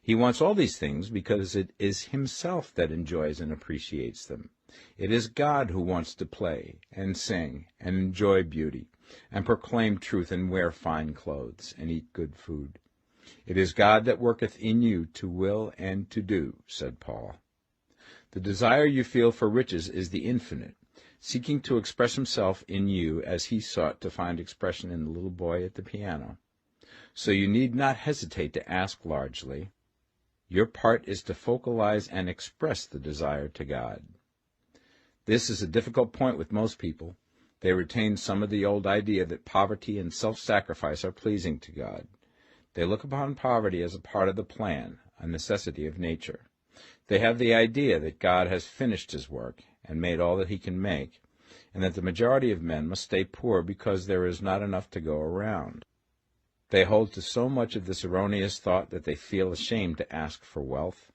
Speaker 1: He wants all these things because it is himself that enjoys and appreciates them. It is God who wants to play and sing and enjoy beauty and proclaim truth and wear fine clothes and eat good food. It is God that worketh in you to will and to do, said Paul. The desire you feel for riches is the infinite, seeking to express himself in you as he sought to find expression in the little boy at the piano. So you need not hesitate to ask largely. Your part is to focalize and express the desire to God. This is a difficult point with most people. They retain some of the old idea that poverty and self-sacrifice are pleasing to God. They look upon poverty as a part of the plan, a necessity of nature. They have the idea that God has finished his work and made all that he can make, and that the majority of men must stay poor because there is not enough to go around. They hold to so much of this erroneous thought that they feel ashamed to ask for wealth.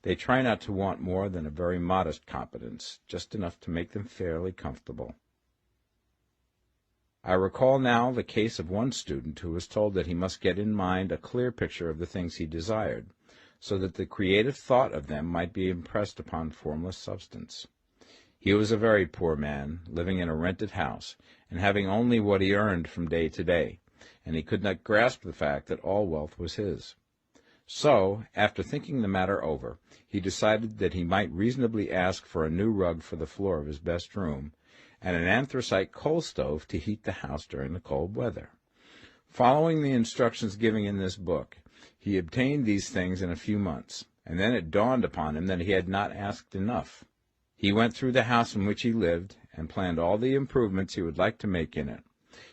Speaker 1: They try not to want more than a very modest competence, just enough to make them fairly comfortable. I recall now the case of one student who was told that he must get in mind a clear picture of the things he desired, so that the creative thought of them might be impressed upon formless substance. He was a very poor man, living in a rented house, and having only what he earned from day to day, and he could not grasp the fact that all wealth was his. So, after thinking the matter over, he decided that he might reasonably ask for a new rug for the floor of his best room, and an anthracite coal stove to heat the house during the cold weather. Following the instructions given in this book, he obtained these things in a few months, and then it dawned upon him that he had not asked enough. He went through the house in which he lived, and planned all the improvements he would like to make in it.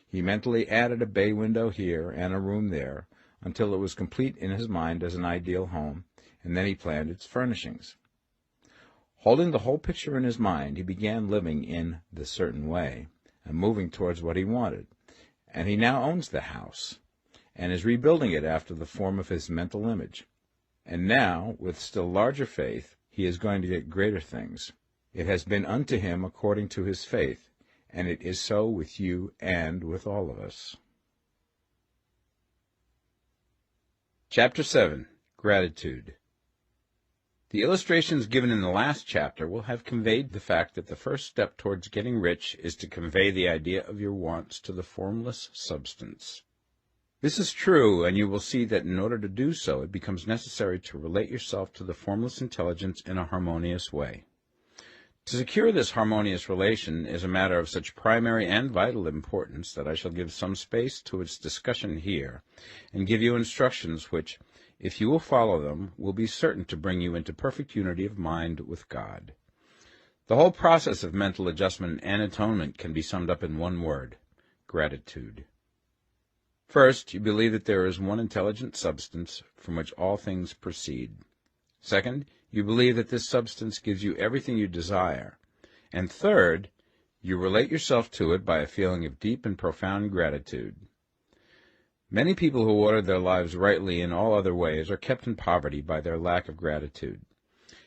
Speaker 1: He mentally added a bay window here and a room there, until it was complete in his mind as an ideal home, and then he planned its furnishings. Holding the whole picture in his mind, he began living in the certain way, and moving towards what he wanted, and he now owns the house, and is rebuilding it after the form of his mental image. And now, with still larger faith, he is going to get greater things. It has been unto him according to his faith, and it is so with you and with all of us. Chapter 7. Gratitude. The illustrations given in the last chapter will have conveyed the fact that the first step towards getting rich is to convey the idea of your wants to the formless substance. This is true, and you will see that in order to do so, it becomes necessary to relate yourself to the formless intelligence in a harmonious way. To secure this harmonious relation is a matter of such primary and vital importance that I shall give some space to its discussion here, and give you instructions which, if you will follow them, will be certain to bring you into perfect unity of mind with God. The whole process of mental adjustment and atonement can be summed up in one word: gratitude. First, you believe that there is one intelligent substance from which all things proceed. Second, you believe that this substance gives you everything you desire. And third, you relate yourself to it by a feeling of deep and profound gratitude. Many people who order their lives rightly in all other ways are kept in poverty by their lack of gratitude.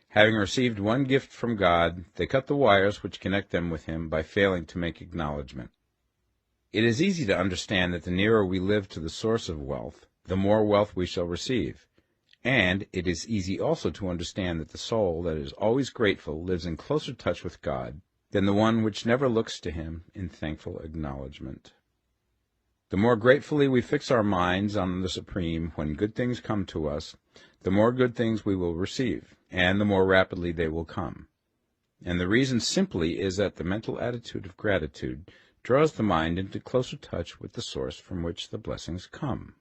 Speaker 1: Having received one gift from God, they cut the wires which connect them with him by failing to make acknowledgment. It is easy to understand that the nearer we live to the source of wealth, the more wealth we shall receive. And it is easy also to understand that the soul that is always grateful lives in closer touch with God than the one which never looks to him in thankful acknowledgment. The more gratefully we fix our minds on the Supreme when good things come to us, the more good things we will receive, and the more rapidly they will come. And the reason simply is that the mental attitude of gratitude draws the mind into closer touch with the source from which the blessings come.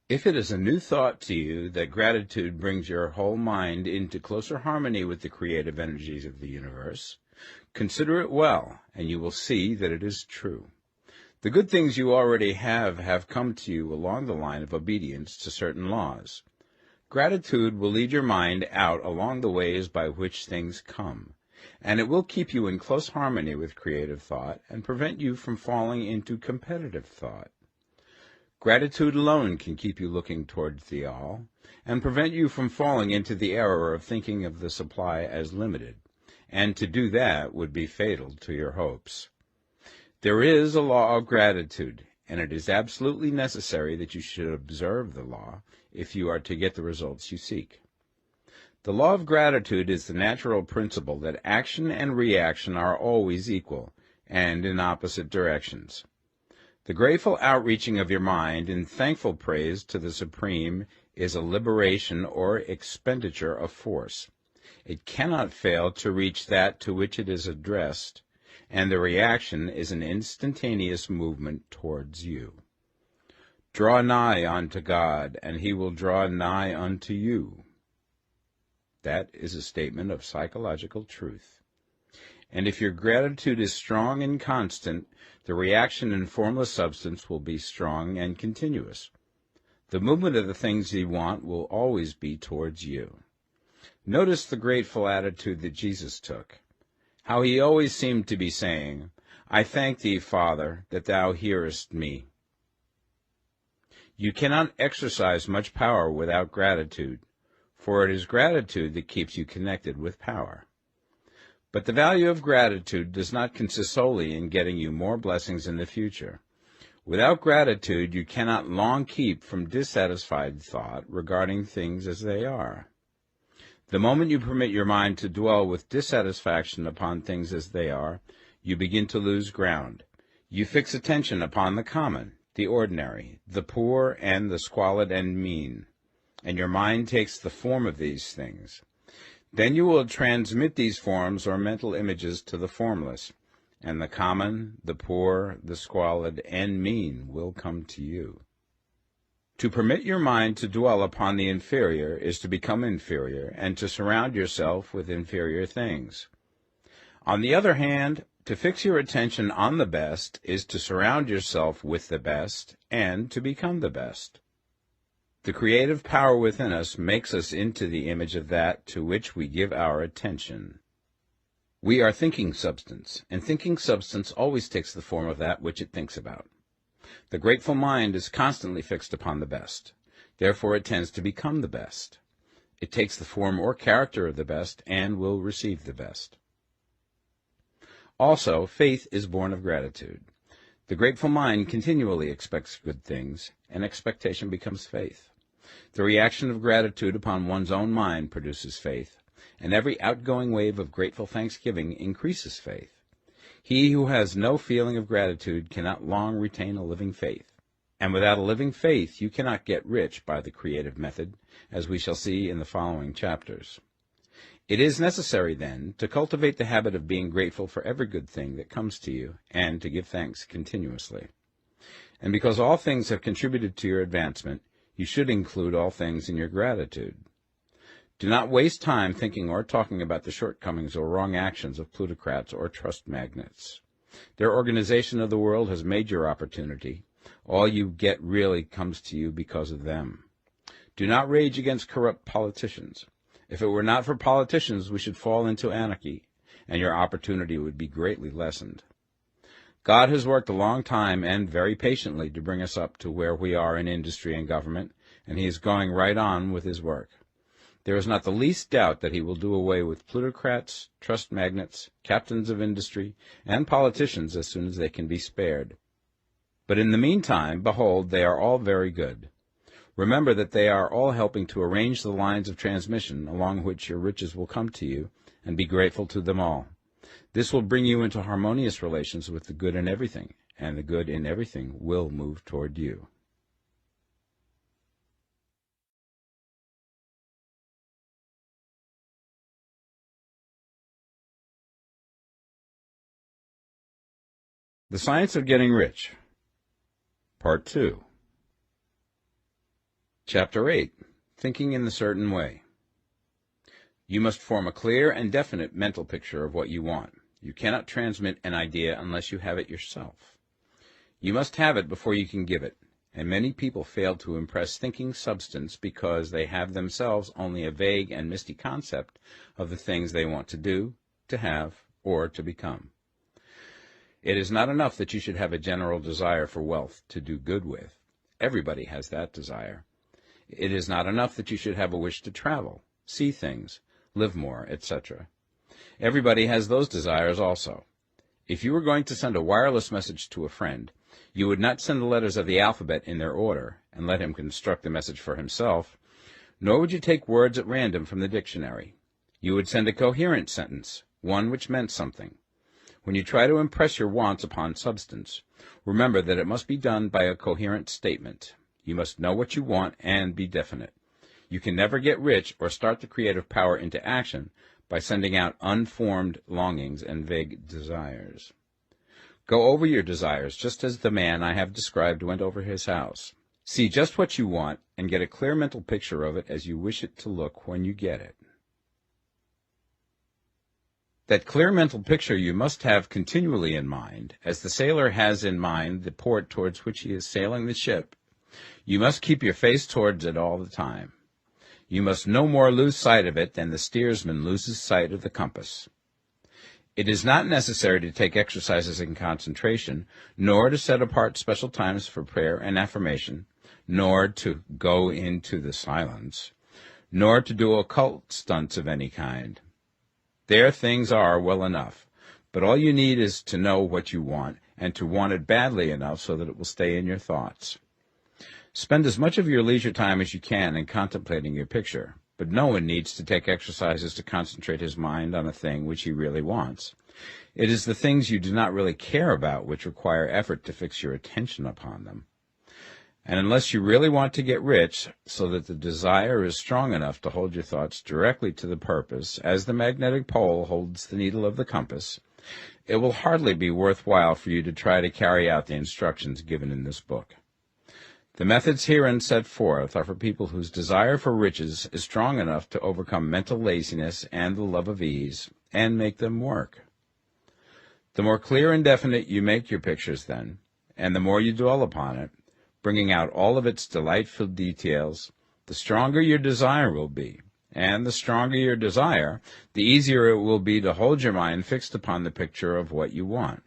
Speaker 1: If it is a new thought to you that gratitude brings your whole mind into closer harmony with the creative energies of the universe, Consider it well, and you will see that it is true. The good things you already have come to you along the line of obedience to certain laws. Gratitude will lead your mind out along the ways by which things come, and it will keep you in close harmony with creative thought and prevent you from falling into competitive thought. Gratitude alone can keep you looking towards the all, and prevent you from falling into the error of thinking of the supply as limited, and to do that would be fatal to your hopes. There is a law of gratitude, and it is absolutely necessary that you should observe the law if you are to get the results you seek. The law of gratitude is the natural principle that action and reaction are always equal, and in opposite directions. The grateful outreaching of your mind in thankful praise to the Supreme is a liberation or expenditure of force. It cannot fail to reach that to which it is addressed, and the reaction is an instantaneous movement towards you. Draw nigh unto God, and he will draw nigh unto you. That is a statement of psychological truth. And if your gratitude is strong and constant, the reaction in formless substance will be strong and continuous. The movement of the things you want will always be towards you. Notice the grateful attitude that Jesus took, how he always seemed to be saying, I thank thee, Father, that thou hearest me. You cannot exercise much power without gratitude, for it is gratitude that keeps you connected with power. But the value of gratitude does not consist solely in getting you more blessings in the future. Without gratitude, you cannot long keep from dissatisfied thought regarding things as they are. The moment you permit your mind to dwell with dissatisfaction upon things as they are, you begin to lose ground. You fix attention upon the common, the ordinary, the poor, and the squalid and mean, and your mind takes the form of these things. Then you will transmit these forms or mental images to the formless, and the common, the poor, the squalid, and mean will come to you. To permit your mind to dwell upon the inferior is to become inferior, and to surround yourself with inferior things. On the other hand, to fix your attention on the best is to surround yourself with the best, and to become the best. The creative power within us makes us into the image of that to which we give our attention. We are thinking substance, and thinking substance always takes the form of that which it thinks about. The grateful mind is constantly fixed upon the best. Therefore it tends to become the best. It takes the form or character of the best and will receive the best. Also, faith is born of gratitude. The grateful mind continually expects good things, and expectation becomes faith. The reaction of gratitude upon one's own mind produces faith, and every outgoing wave of grateful thanksgiving increases faith. He who has no feeling of gratitude cannot long retain a living faith, and without a living faith you cannot get rich by the creative method, as we shall see in the following chapters. It is necessary, then, to cultivate the habit of being grateful for every good thing that comes to you, and to give thanks continuously. And because all things have contributed to your advancement, you should include all things in your gratitude. Do not waste time thinking or talking about the shortcomings or wrong actions of plutocrats or trust magnates. Their organization of the world has made your opportunity. All you get really comes to you because of them. Do not rage against corrupt politicians. If it were not for politicians, we should fall into anarchy, and your opportunity would be greatly lessened. God has worked a long time and very patiently to bring us up to where we are in industry and government, and he is going right on with his work. There is not the least doubt that he will do away with plutocrats, trust magnates, captains of industry, and politicians as soon as they can be spared. But in the meantime, behold, they are all very good. Remember that they are all helping to arrange the lines of transmission along which your riches will come to you, and be grateful to them all. This will bring you into harmonious relations with the good in everything, and the good in everything will move toward you. The Science of Getting Rich, Part 2. Chapter 8. Thinking in the Certain Way. You must form a clear and definite mental picture of what you want. You cannot transmit an idea unless you have it yourself. You must have it before you can give it, and many people fail to impress thinking substance because they have themselves only a vague and misty concept of the things they want to do, to have, or to become. It is not enough that you should have a general desire for wealth to do good with. Everybody has that desire. It is not enough that you should have a wish to travel, see things, live more, etc. Everybody has those desires also. If you were going to send a wireless message to a friend, you would not send the letters of the alphabet in their order and let him construct the message for himself, nor would you take words at random from the dictionary. You would send a coherent sentence, one which meant something. When you try to impress your wants upon substance, remember that it must be done by a coherent statement. You must know what you want and be definite. You can never get rich or start the creative power into action by sending out unformed longings and vague desires. Go over your desires just as the man I have described went over his house. See just what you want and get a clear mental picture of it as you wish it to look when you get it. That clear mental picture you must have continually in mind, as the sailor has in mind the port towards which he is sailing the ship. You must keep your face towards it all the time. You must no more lose sight of it than the steersman loses sight of the compass. It is not necessary to take exercises in concentration, nor to set apart special times for prayer and affirmation, nor to go into the silence, nor to do occult stunts of any kind. There things are well enough, but all you need is to know what you want, and to want it badly enough so that it will stay in your thoughts. Spend as much of your leisure time as you can in contemplating your picture, but no one needs to take exercises to concentrate his mind on a thing which he really wants. It is the things you do not really care about which require effort to fix your attention upon them. And unless you really want to get rich, so that the desire is strong enough to hold your thoughts directly to the purpose, as the magnetic pole holds the needle of the compass, it will hardly be worthwhile for you to try to carry out the instructions given in this book. The methods herein set forth are for people whose desire for riches is strong enough to overcome mental laziness and the love of ease, and make them work. The more clear and definite you make your pictures then, and the more you dwell upon it, bringing out all of its delightful details, the stronger your desire will be, and the stronger your desire, the easier it will be to hold your mind fixed upon the picture of what you want.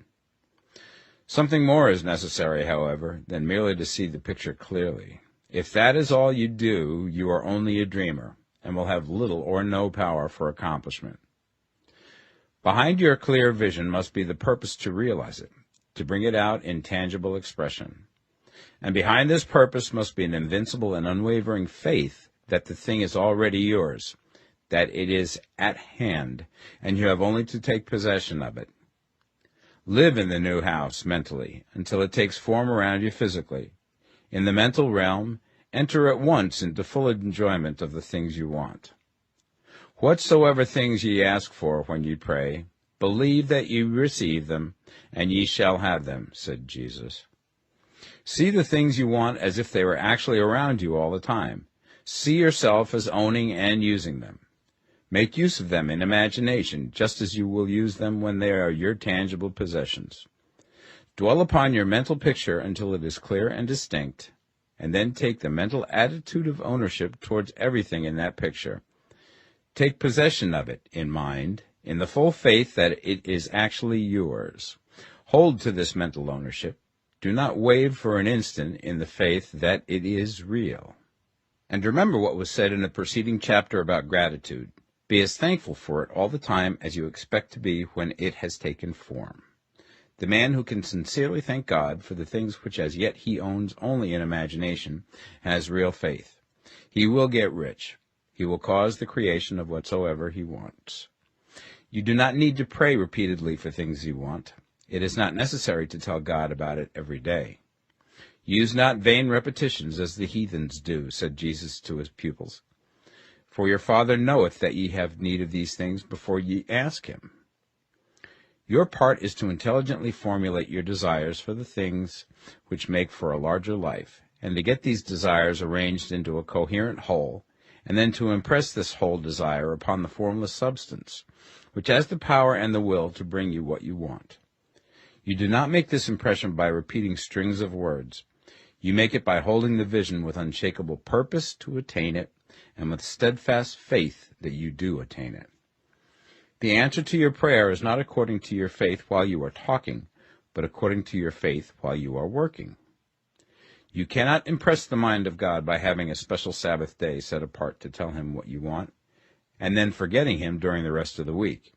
Speaker 1: Something more is necessary, however, than merely to see the picture clearly. If that is all you do, you are only a dreamer, and will have little or no power for accomplishment. Behind your clear vision must be the purpose to realize it, to bring it out in tangible expression. And behind this purpose must be an invincible and unwavering faith that the thing is already yours, that it is at hand, and you have only to take possession of it. Live in the new house mentally until it takes form around you physically. In the mental realm, enter at once into full enjoyment of the things you want. Whatsoever things ye ask for when ye pray, believe that ye receive them, and ye shall have them, said Jesus. See the things you want as if they were actually around you all the time. See yourself as owning and using them. Make use of them in imagination, just as you will use them when they are your tangible possessions. Dwell upon your mental picture until it is clear and distinct, and then take the mental attitude of ownership towards everything in that picture. Take possession of it in mind, in the full faith that it is actually yours. Hold to this mental ownership. Do not waver for an instant in the faith that it is real. And remember what was said in the preceding chapter about gratitude. Be as thankful for it all the time as you expect to be when it has taken form. The man who can sincerely thank God for the things which as yet he owns only in imagination has real faith. He will get rich. He will cause the creation of whatsoever he wants. You do not need to pray repeatedly for things you want. It is not necessary to tell God about it every day. Use not vain repetitions as the heathens do, said Jesus to his pupils. For your Father knoweth that ye have need of these things before ye ask him. Your part is to intelligently formulate your desires for the things which make for a larger life, and to get these desires arranged into a coherent whole, and then to impress this whole desire upon the formless substance, which has the power and the will to bring you what you want. You do not make this impression by repeating strings of words. You make it by holding the vision with unshakable purpose to attain it, and with steadfast faith that you do attain it. The answer to your prayer is not according to your faith while you are talking, but according to your faith while you are working. You cannot impress the mind of God by having a special Sabbath day set apart to tell him what you want, and then forgetting him during the rest of the week.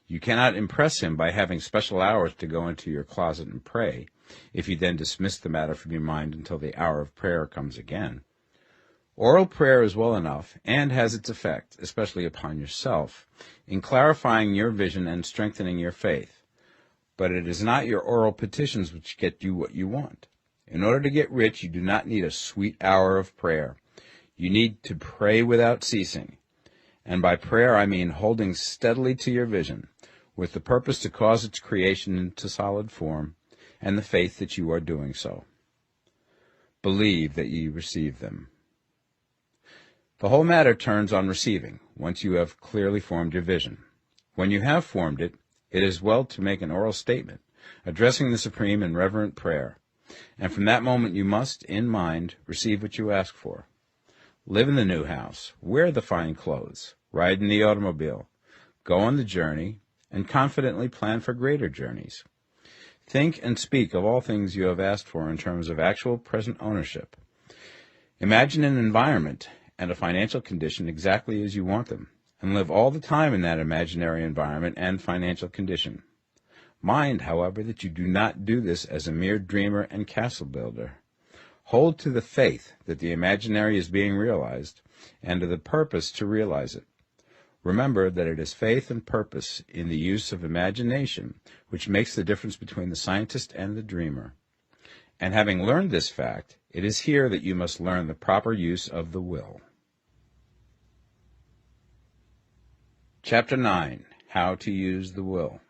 Speaker 1: You cannot impress him by having special hours to go into your closet and pray, if you then dismiss the matter from your mind until the hour of prayer comes again. Oral prayer is well enough, and has its effect, especially upon yourself, in clarifying your vision and strengthening your faith. But it is not your oral petitions which get you what you want. In order to get rich, you do not need a sweet hour of prayer. You need to pray without ceasing. And by prayer I mean holding steadily to your vision, with the purpose to cause its creation into solid form, and the faith that you are doing so. Believe that ye receive them. The whole matter turns on receiving, once you have clearly formed your vision. When you have formed it, it is well to make an oral statement, addressing the Supreme in reverent prayer, and from that moment you must, in mind, receive what you ask for. Live in the new house, wear the fine clothes, ride in the automobile, go on the journey, and confidently plan for greater journeys. Think and speak of all things you have asked for in terms of actual present ownership. Imagine an environment and a financial condition exactly as you want them, and live all the time in that imaginary environment and financial condition. Mind, however, that you do not do this as a mere dreamer and castle builder. Hold to the faith that the imaginary is being realized, and to the purpose to realize it. Remember that it is faith and purpose in the use of imagination which makes the difference between the scientist and the dreamer. And having learned this fact, it is here that you must learn the proper use of the will. Chapter 9. How to Use the Will.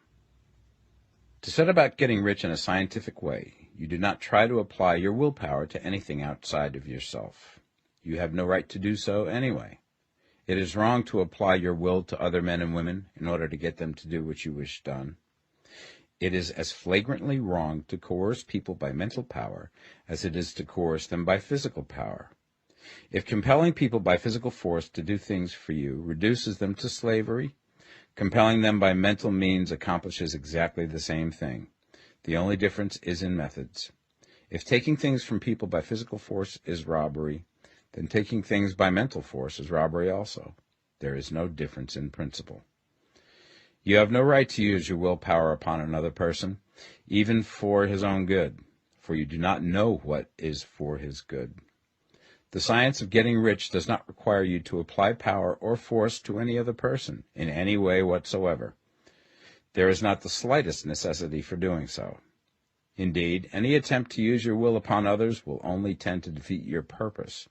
Speaker 1: To set about getting rich in a scientific way, you do not try to apply your willpower to anything outside of yourself. You have no right to do so anyway. It is wrong to apply your will to other men and women in order to get them to do what you wish done. It is as flagrantly wrong to coerce people by mental power as it is to coerce them by physical power. If compelling people by physical force to do things for you reduces them to slavery, compelling them by mental means accomplishes exactly the same thing. The only difference is in methods. If taking things from people by physical force is robbery, then taking things by mental force is robbery also. There is no difference in principle. You have no right to use your willpower upon another person, even for his own good, for you do not know what is for his good. The science of getting rich does not require you to apply power or force to any other person in any way whatsoever. There is not the slightest necessity for doing so. Indeed, any attempt to use your will upon others will only tend to defeat your purpose.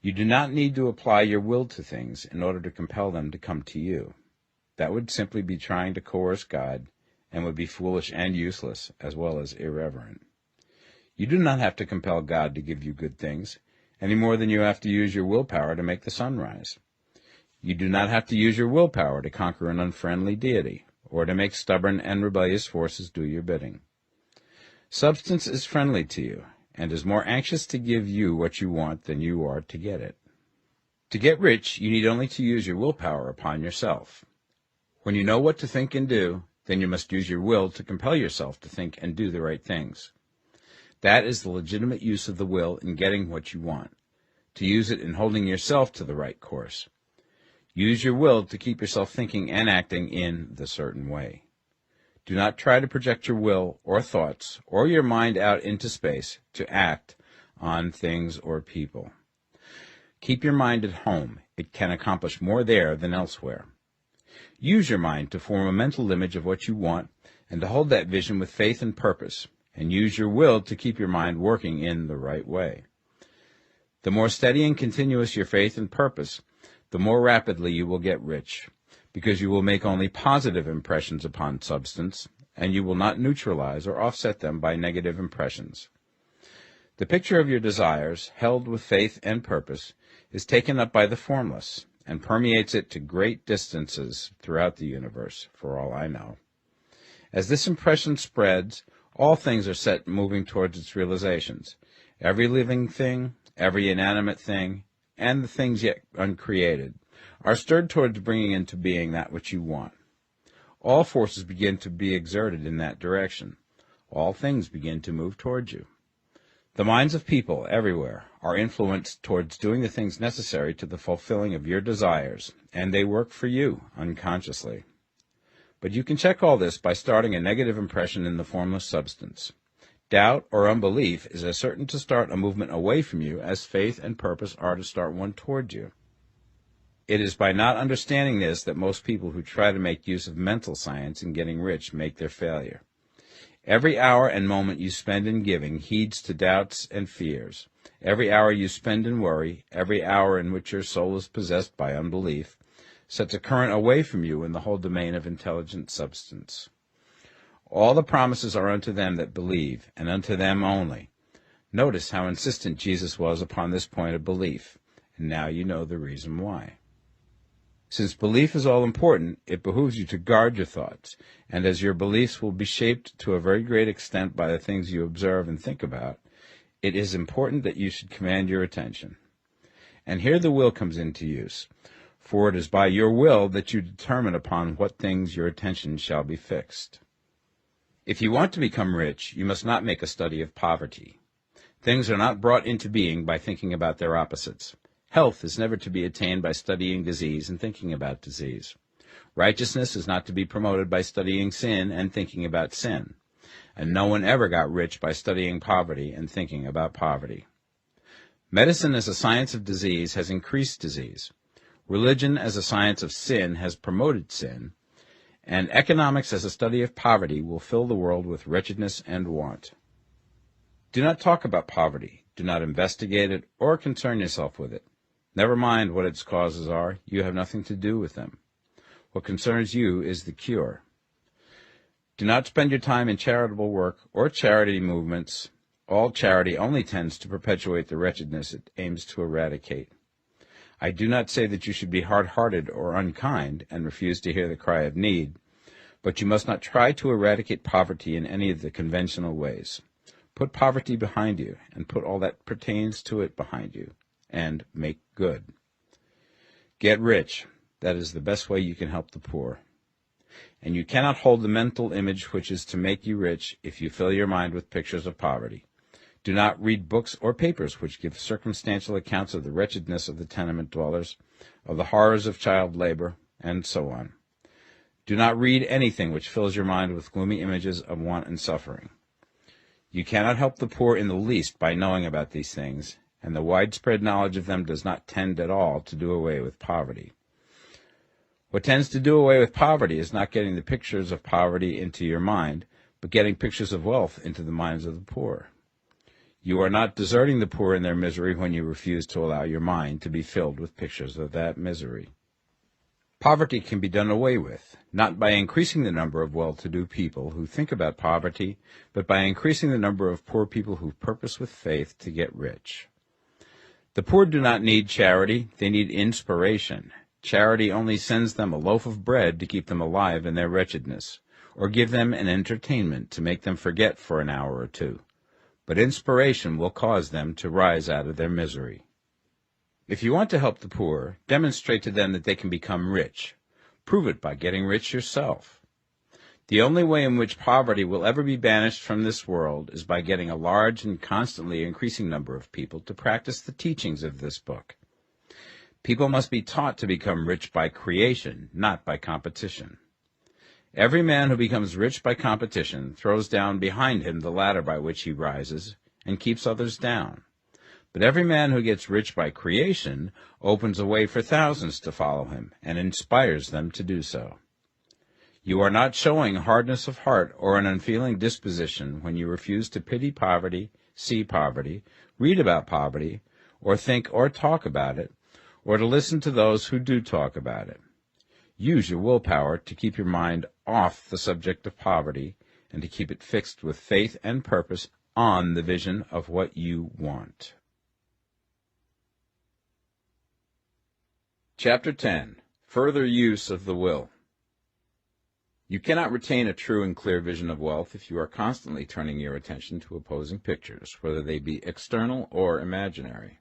Speaker 1: You do not need to apply your will to things in order to compel them to come to you. That would simply be trying to coerce God, and would be foolish and useless, as well as irreverent. You do not have to compel God to give you good things, any more than you have to use your willpower to make the sun rise. You do not have to use your willpower to conquer an unfriendly deity, or to make stubborn and rebellious forces do your bidding. Substance is friendly to you, and is more anxious to give you what you want than you are to get it. To get rich, you need only to use your willpower upon yourself. When you know what to think and do, then you must use your will to compel yourself to think and do the right things. That is the legitimate use of the will in getting what you want, to use it in holding yourself to the right course. Use your will to keep yourself thinking and acting in the certain way. Do not try to project your will or thoughts or your mind out into space to act on things or people. Keep your mind at home. It can accomplish more there than elsewhere. Use your mind to form a mental image of what you want and to hold that vision with faith and purpose, and use your will to keep your mind working in the right way. The more steady and continuous your faith and purpose, the more rapidly you will get rich, because you will make only positive impressions upon substance, and you will not neutralize or offset them by negative impressions. The picture of your desires, held with faith and purpose, is taken up by the formless and permeates it to great distances throughout the universe, for all I know. As this impression spreads, all things are set moving towards its realizations. Every living thing, every inanimate thing, and the things yet uncreated are stirred towards bringing into being that which you want. All forces begin to be exerted in that direction. All things begin to move towards you. The minds of people everywhere are influenced towards doing the things necessary to the fulfilling of your desires, and they work for you unconsciously. But you can check all this by starting a negative impression in the formless substance. Doubt or unbelief is as certain to start a movement away from you as faith and purpose are to start one toward you. It is by not understanding this that most people who try to make use of mental science in getting rich make their failure. Every hour and moment you spend in giving heeds to doubts and fears. Every hour you spend in worry, every hour in which your soul is possessed by unbelief, sets a current away from you in the whole domain of intelligent substance. All the promises are unto them that believe, and unto them only. Notice how insistent Jesus was upon this point of belief, and now you know the reason why. Since belief is all important, it behooves you to guard your thoughts, and as your beliefs will be shaped to a very great extent by the things you observe and think about, it is important that you should command your attention. And here the will comes into use, for it is by your will that you determine upon what things your attention shall be fixed. If you want to become rich, you must not make a study of poverty. Things are not brought into being by thinking about their opposites. Health is never to be attained by studying disease and thinking about disease. Righteousness is not to be promoted by studying sin and thinking about sin. And no one ever got rich by studying poverty and thinking about poverty. Medicine as a science of disease has increased disease. Religion as a science of sin has promoted sin. And economics as a study of poverty will fill the world with wretchedness and want. Do not talk about poverty. Do not investigate it or concern yourself with it. Never mind what its causes are. You have nothing to do with them. What concerns you is the cure. Do not spend your time in charitable work or charity movements. All charity only tends to perpetuate the wretchedness it aims to eradicate. I do not say that you should be hard-hearted or unkind and refuse to hear the cry of need, but you must not try to eradicate poverty in any of the conventional ways. Put poverty behind you, and put all that pertains to it behind you, and make good. Get rich. That is the best way you can help the poor. And you cannot hold the mental image which is to make you rich if you fill your mind with pictures of poverty. Do not read books or papers which give circumstantial accounts of the wretchedness of the tenement dwellers, of the horrors of child labor, and so on. Do not read anything which fills your mind with gloomy images of want and suffering. You cannot help the poor in the least by knowing about these things, and the widespread knowledge of them does not tend at all to do away with poverty. What tends to do away with poverty is not getting the pictures of poverty into your mind, but getting pictures of wealth into the minds of the poor. You are not deserting the poor in their misery when you refuse to allow your mind to be filled with pictures of that misery. Poverty can be done away with, not by increasing the number of well-to-do people who think about poverty, but by increasing the number of poor people who purpose with faith to get rich. The poor do not need charity, they need inspiration. Charity only sends them a loaf of bread to keep them alive in their wretchedness, or give them an entertainment to make them forget for an hour or two. But inspiration will cause them to rise out of their misery. If you want to help the poor, demonstrate to them that they can become rich. Prove it by getting rich yourself. The only way in which poverty will ever be banished from this world is by getting a large and constantly increasing number of people to practice the teachings of this book. People must be taught to become rich by creation, not by competition. Every man who becomes rich by competition throws down behind him the ladder by which he rises and keeps others down. But every man who gets rich by creation opens a way for thousands to follow him and inspires them to do so. You are not showing hardness of heart or an unfeeling disposition when you refuse to pity poverty, see poverty, read about poverty, or think or talk about it, or to listen to those who do talk about it. Use your willpower to keep your mind off the subject of poverty and to keep it fixed with faith and purpose on the vision of what you want. Chapter 10. Further Use of the Will. You cannot retain a true and clear vision of wealth if you are constantly turning your attention to opposing pictures, whether they be external or imaginary.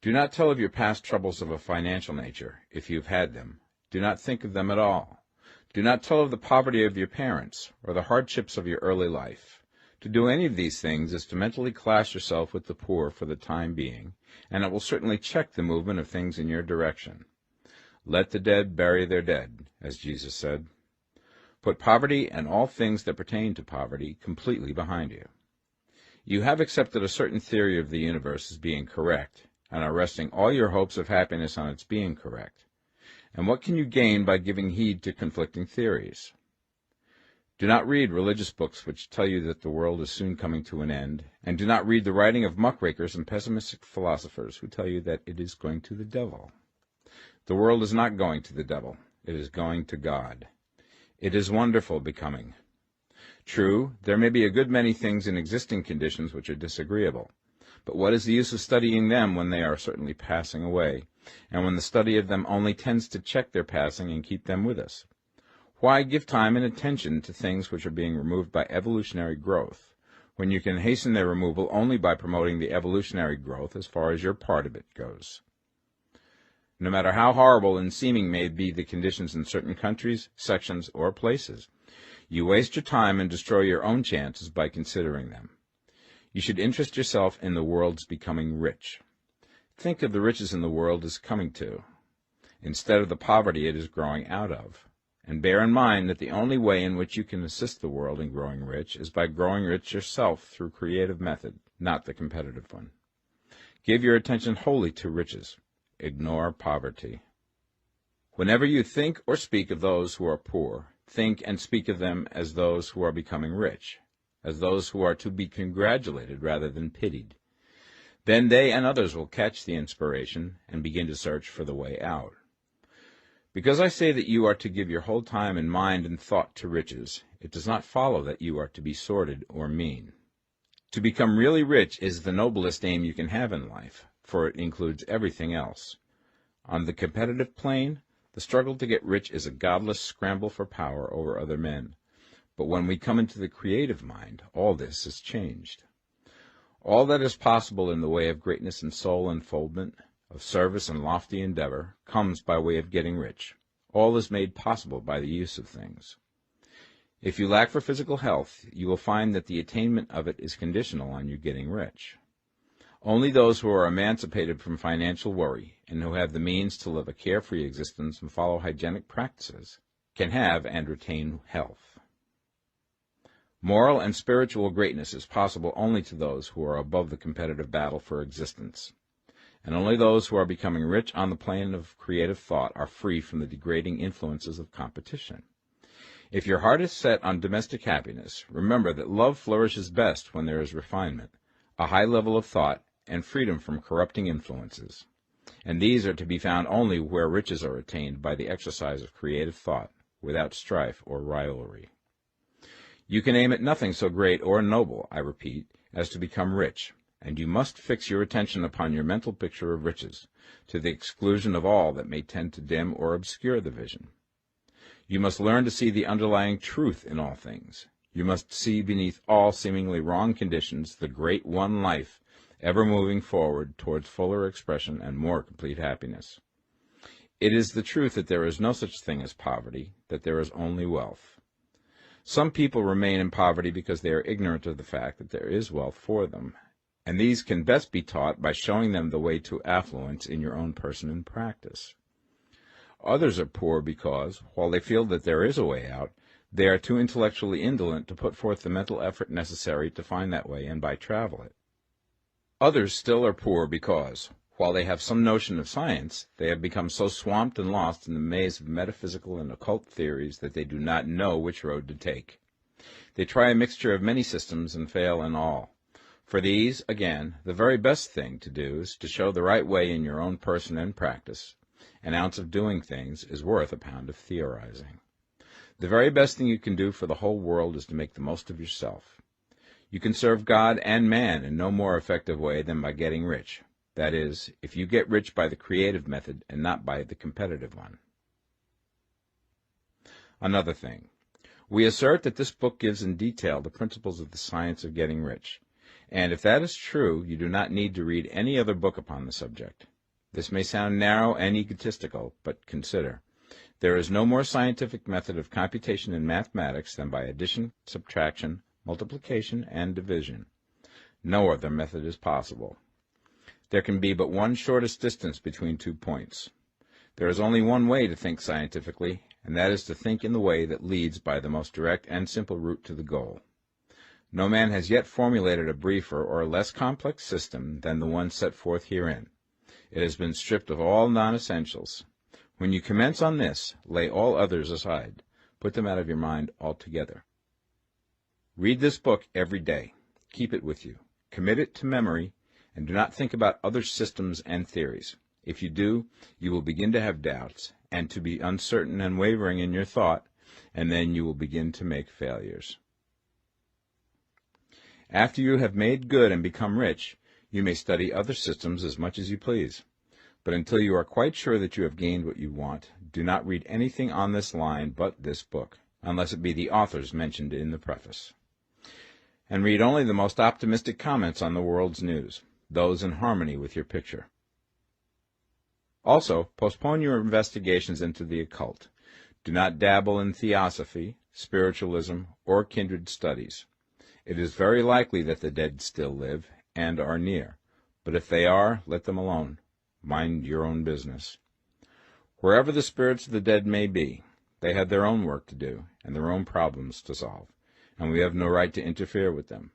Speaker 1: Do not tell of your past troubles of a financial nature, if you have had them. Do not think of them at all. Do not tell of the poverty of your parents, or the hardships of your early life. To do any of these things is to mentally class yourself with the poor for the time being, and it will certainly check the movement of things in your direction. Let the dead bury their dead, as Jesus said. Put poverty and all things that pertain to poverty completely behind you. You have accepted a certain theory of the universe as being correct, and are resting all your hopes of happiness on its being correct. And what can you gain by giving heed to conflicting theories? Do not read religious books which tell you that the world is soon coming to an end, and do not read the writing of muckrakers and pessimistic philosophers who tell you that it is going to the devil. The world is not going to the devil. It is going to God. It is wonderful becoming. True, there may be a good many things in existing conditions which are disagreeable, but what is the use of studying them when they are certainly passing away, and when the study of them only tends to check their passing and keep them with us? Why give time and attention to things which are being removed by evolutionary growth, when you can hasten their removal only by promoting the evolutionary growth as far as your part of it goes? No matter how horrible and seeming may be the conditions in certain countries, sections, or places, you waste your time and destroy your own chances by considering them. You should interest yourself in the world's becoming rich. Think of the riches in the world as coming to, instead of the poverty it is growing out of. And bear in mind that the only way in which you can assist the world in growing rich is by growing rich yourself through creative method, not the competitive one. Give your attention wholly to riches. Ignore poverty. Whenever you think or speak of those who are poor, think and speak of them as those who are becoming rich, as those who are to be congratulated rather than pitied. Then they and others will catch the inspiration and begin to search for the way out. Because I say that you are to give your whole time and mind and thought to riches, it does not follow that you are to be sordid or mean. To become really rich is the noblest aim you can have in life, for it includes everything else. On the competitive plane, the struggle to get rich is a godless scramble for power over other men. But when we come into the creative mind, all this is changed. All that is possible in the way of greatness and soul unfoldment, of service and lofty endeavor, comes by way of getting rich. All is made possible by the use of things. If you lack for physical health, you will find that the attainment of it is conditional on you getting rich. Only those who are emancipated from financial worry, and who have the means to live a carefree existence and follow hygienic practices, can have and retain health. Moral and spiritual greatness is possible only to those who are above the competitive battle for existence, and only those who are becoming rich on the plane of creative thought are free from the degrading influences of competition. If your heart is set on domestic happiness, remember that love flourishes best when there is refinement, a high level of thought, and freedom from corrupting influences. And these are to be found only where riches are attained by the exercise of creative thought, without strife or rivalry. You can aim at nothing so great or noble, I repeat, as to become rich, and you must fix your attention upon your mental picture of riches, to the exclusion of all that may tend to dim or obscure the vision. You must learn to see the underlying truth in all things. You must see beneath all seemingly wrong conditions the great one life, ever moving forward towards fuller expression and more complete happiness. It is the truth that there is no such thing as poverty, that there is only wealth. Some people remain in poverty because they are ignorant of the fact that there is wealth for them, and these can best be taught by showing them the way to affluence in your own person and practice. Others are poor because, while they feel that there is a way out, they are too intellectually indolent to put forth the mental effort necessary to find that way and by travel it. Others still are poor because, while they have some notion of science, they have become so swamped and lost in the maze of metaphysical and occult theories that they do not know which road to take. They try a mixture of many systems and fail in all. For these, again, the very best thing to do is to show the right way in your own person and practice. An ounce of doing things is worth a pound of theorizing. The very best thing you can do for the whole world is to make the most of yourself. You can serve God and man in no more effective way than by getting rich, That is, if you get rich by the creative method and not by the competitive one. Another thing. We assert that this book gives in detail the principles of the science of getting rich, and if that is true, you do not need to read any other book upon the subject. This may sound narrow and egotistical, but consider. There is no more scientific method of computation in mathematics than by addition, subtraction, multiplication, and division. No other method is possible. There can be but one shortest distance between 2 points. There is only one way to think scientifically, and that is to think in the way that leads by the most direct and simple route to the goal. No man has yet formulated a briefer or less complex system than the one set forth herein. It has been stripped of all non-essentials. When you commence on this, lay all others aside. Put them out of your mind altogether. Read this book every day. Keep it with you. Commit it to memory, and do not think about other systems and theories. If you do, you will begin to have doubts, and to be uncertain and wavering in your thought, and then you will begin to make failures. After you have made good and become rich, you may study other systems as much as you please. But until you are quite sure that you have gained what you want, do not read anything on this line but this book, unless it be the authors mentioned in the preface. And read only the most optimistic comments on the world's news, those in harmony with your picture. Also, postpone your investigations into the occult. Do not dabble in theosophy, spiritualism, or kindred studies. It is very likely that the dead still live and are near, but if they are, let them alone. Mind your own business. Wherever the spirits of the dead may be, they have their own work to do and their own problems to solve, and we have no right to interfere with them.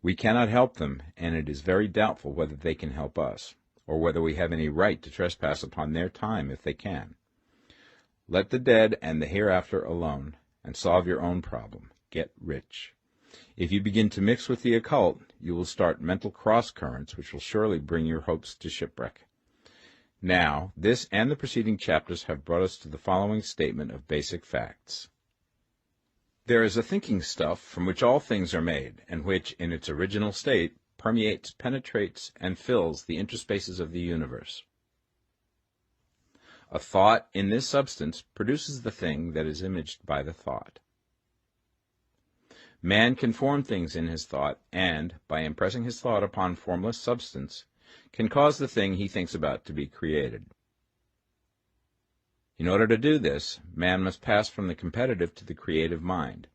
Speaker 1: We cannot help them, and it is very doubtful whether they can help us, or whether we have any right to trespass upon their time if they can. Let the dead and the hereafter alone, and solve your own problem. Get rich. If you begin to mix with the occult, you will start mental cross-currents which will surely bring your hopes to shipwreck. Now, this and the preceding chapters have brought us to the following statement of basic facts. There is a thinking stuff from which all things are made, and which, in its original state, permeates, penetrates, and fills the interspaces of the universe. A thought in this substance produces the thing that is imaged by the thought. Man can form things in his thought, and, by impressing his thought upon formless substance, can cause the thing he thinks about to be created. In order to do this, man must pass from the competitive to the creative mind.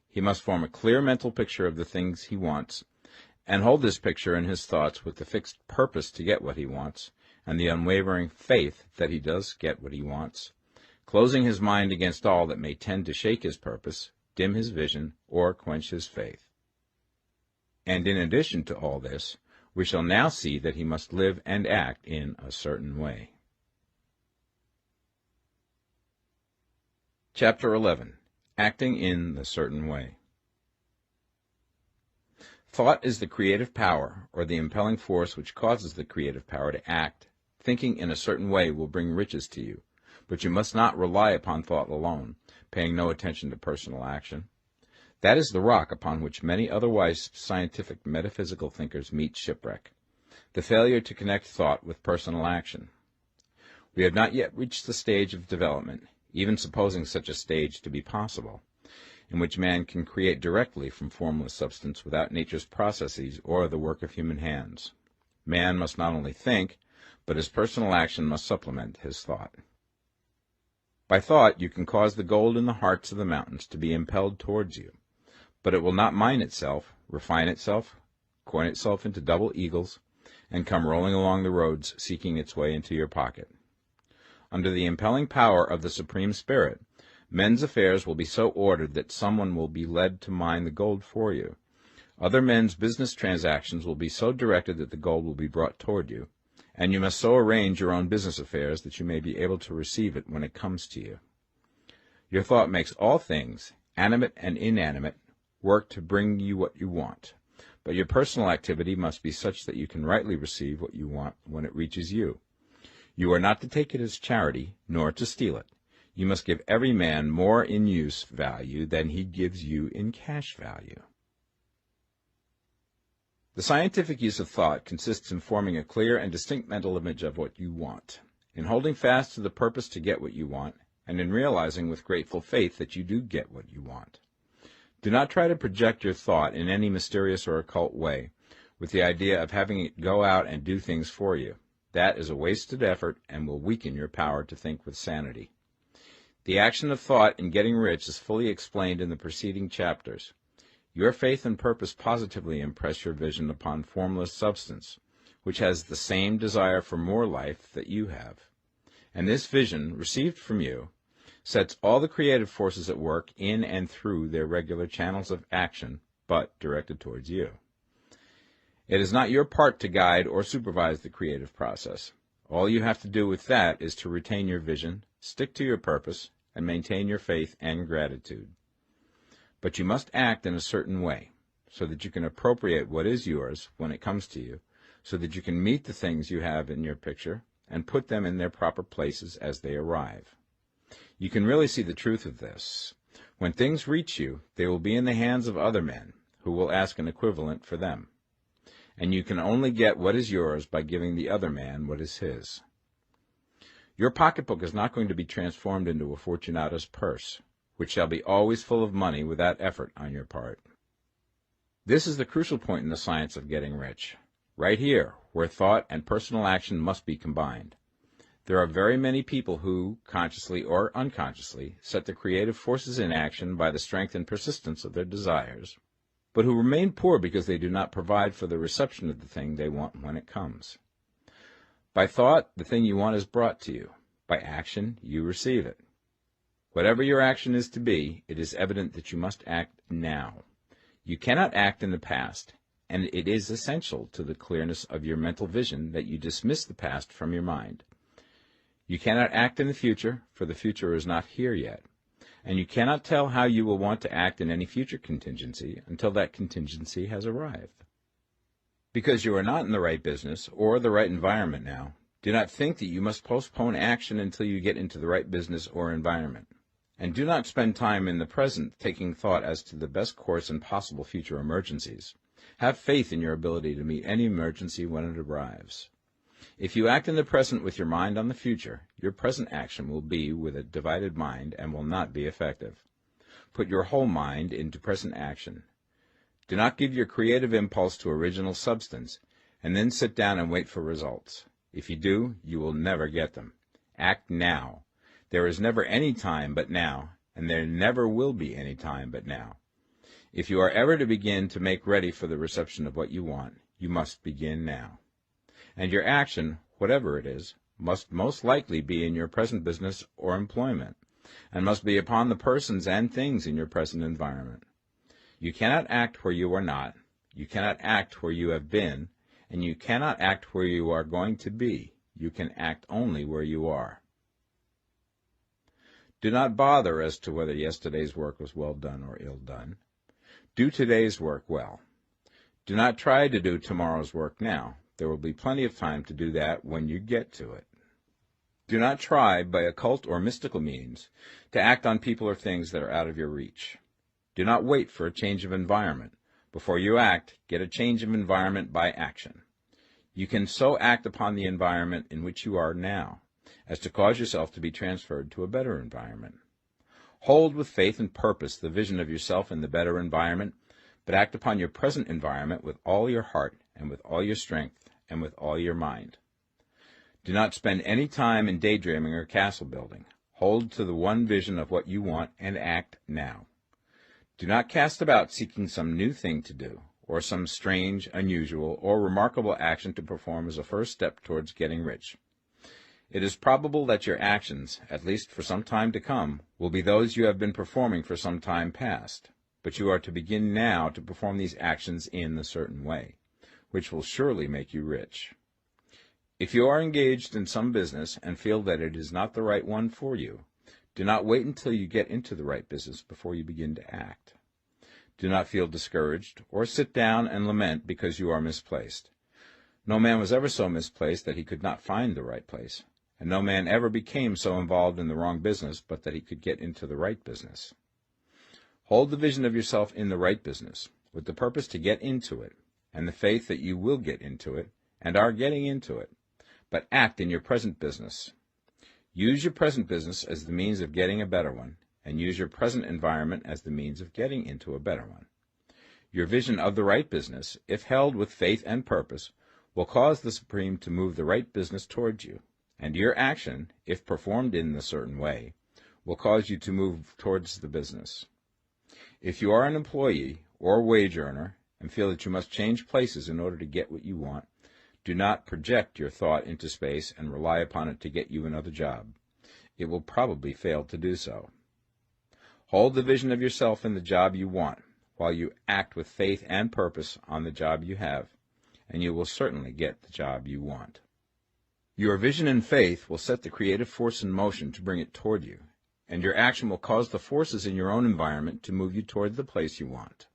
Speaker 1: He must form a clear mental picture of the things he wants, and hold this picture in his thoughts with the fixed purpose to get what he wants, and the unwavering faith that he does get what he wants, closing his mind against all that may tend to shake his purpose, dim his vision, or quench his faith. And in addition to all this, we shall now see that he must live and act in a certain way. Chapter 11. Acting in the Certain Way. Thought is the creative power, or the impelling force which causes the creative power to act. Thinking in a certain way will bring riches to you, but you must not rely upon thought alone, paying no attention to personal action. That is the rock upon which many otherwise scientific metaphysical thinkers meet shipwreck, the failure to connect thought with personal action. We have not yet reached the stage of development, even supposing such a stage to be possible, in which man can create directly from formless substance without nature's processes or the work of human hands. Man must not only think, but his personal action must supplement his thought. By thought you can cause the gold in the hearts of the mountains to be impelled towards you, but it will not mine itself, refine itself, coin itself into double eagles, and come rolling along the roads seeking its way into your pocket. Under the impelling power of the Supreme Spirit, men's affairs will be so ordered that someone will be led to mine the gold for you. Other men's business transactions will be so directed that the gold will be brought toward you, and you must so arrange your own business affairs that you may be able to receive it when it comes to you. Your thought makes all things, animate and inanimate, work to bring you what you want, but your personal activity must be such that you can rightly receive what you want when it reaches you. You are not to take it as charity, nor to steal it. You must give every man more in use value than he gives you in cash value. The scientific use of thought consists in forming a clear and distinct mental image of what you want, in holding fast to the purpose to get what you want, and in realizing with grateful faith that you do get what you want. Do not try to project your thought in any mysterious or occult way, with the idea of having it go out and do things for you. That is a wasted effort and will weaken your power to think with sanity. The action of thought in getting rich is fully explained in the preceding chapters. Your faith and purpose positively impress your vision upon formless substance, which has the same desire for more life that you have. And this vision, received from you, sets all the creative forces at work in and through their regular channels of action, but directed towards you. It is not your part to guide or supervise the creative process. All you have to do with that is to retain your vision, stick to your purpose, and maintain your faith and gratitude. But you must act in a certain way, so that you can appropriate what is yours when it comes to you, so that you can meet the things you have in your picture and put them in their proper places as they arrive. You can really see the truth of this. When things reach you, they will be in the hands of other men, who will ask an equivalent for them. And you can only get what is yours by giving the other man what is his. Your pocketbook is not going to be transformed into a Fortunata's purse, which shall be always full of money without effort on your part. This is the crucial point in the science of getting rich, right here, where thought and personal action must be combined. There are very many people who, consciously or unconsciously, set the creative forces in action by the strength and persistence of their desires, but who remain poor because they do not provide for the reception of the thing they want when it comes. By thought, the thing you want is brought to you. By action, you receive it. Whatever your action is to be, it is evident that you must act now. You cannot act in the past, and it is essential to the clearness of your mental vision that you dismiss the past from your mind. You cannot act in the future, for the future is not here yet, and you cannot tell how you will want to act in any future contingency until that contingency has arrived. Because you are not in the right business or the right environment now, do not think that you must postpone action until you get into the right business or environment. And do not spend time in the present taking thought as to the best course in possible future emergencies. Have faith in your ability to meet any emergency when it arrives. If you act in the present with your mind on the future, your present action will be with a divided mind and will not be effective. Put your whole mind into present action. Do not give your creative impulse to original substance, and then sit down and wait for results. If you do, you will never get them. Act now. There is never any time but now, and there never will be any time but now. If you are ever to begin to make ready for the reception of what you want, you must begin now. And your action, whatever it is, must most likely be in your present business or employment, and must be upon the persons and things in your present environment. You cannot act where you are not, you cannot act where you have been, and you cannot act where you are going to be. You can act only where you are. Do not bother as to whether yesterday's work was well done or ill done. Do today's work well. Do not try to do tomorrow's work now. There will be plenty of time to do that when you get to it. Do not try, by occult or mystical means, to act on people or things that are out of your reach. Do not wait for a change of environment. Before you act, get a change of environment by action. You can so act upon the environment in which you are now as to cause yourself to be transferred to a better environment. Hold with faith and purpose the vision of yourself in the better environment, but act upon your present environment with all your heart and with all your strength and with all your mind. Do not spend any time in daydreaming or castle building. Hold to the one vision of what you want and act now. Do not cast about seeking some new thing to do, or some strange, unusual, or remarkable action to perform as a first step towards getting rich. It is probable that your actions, at least for some time to come, will be those you have been performing for some time past, but you are to begin now to perform these actions in a certain way, which will surely make you rich. If you are engaged in some business and feel that it is not the right one for you, do not wait until you get into the right business before you begin to act. Do not feel discouraged, or sit down and lament because you are misplaced. No man was ever so misplaced that he could not find the right place, and no man ever became so involved in the wrong business but that he could get into the right business. Hold the vision of yourself in the right business, with the purpose to get into it, and the faith that you will get into it, and are getting into it, but act in your present business. Use your present business as the means of getting a better one, and use your present environment as the means of getting into a better one. Your vision of the right business, if held with faith and purpose, will cause the Supreme to move the right business towards you, and your action, if performed in a certain way, will cause you to move towards the business. If you are an employee or wage earner and feel that you must change places in order to get what you want, do not project your thought into space and rely upon it to get you another job. It will probably fail to do so. Hold the vision of yourself in the job you want, while you act with faith and purpose on the job you have, and you will certainly get the job you want. Your vision and faith will set the creative force in motion to bring it toward you, and your action will cause the forces in your own environment to move you toward the place you want.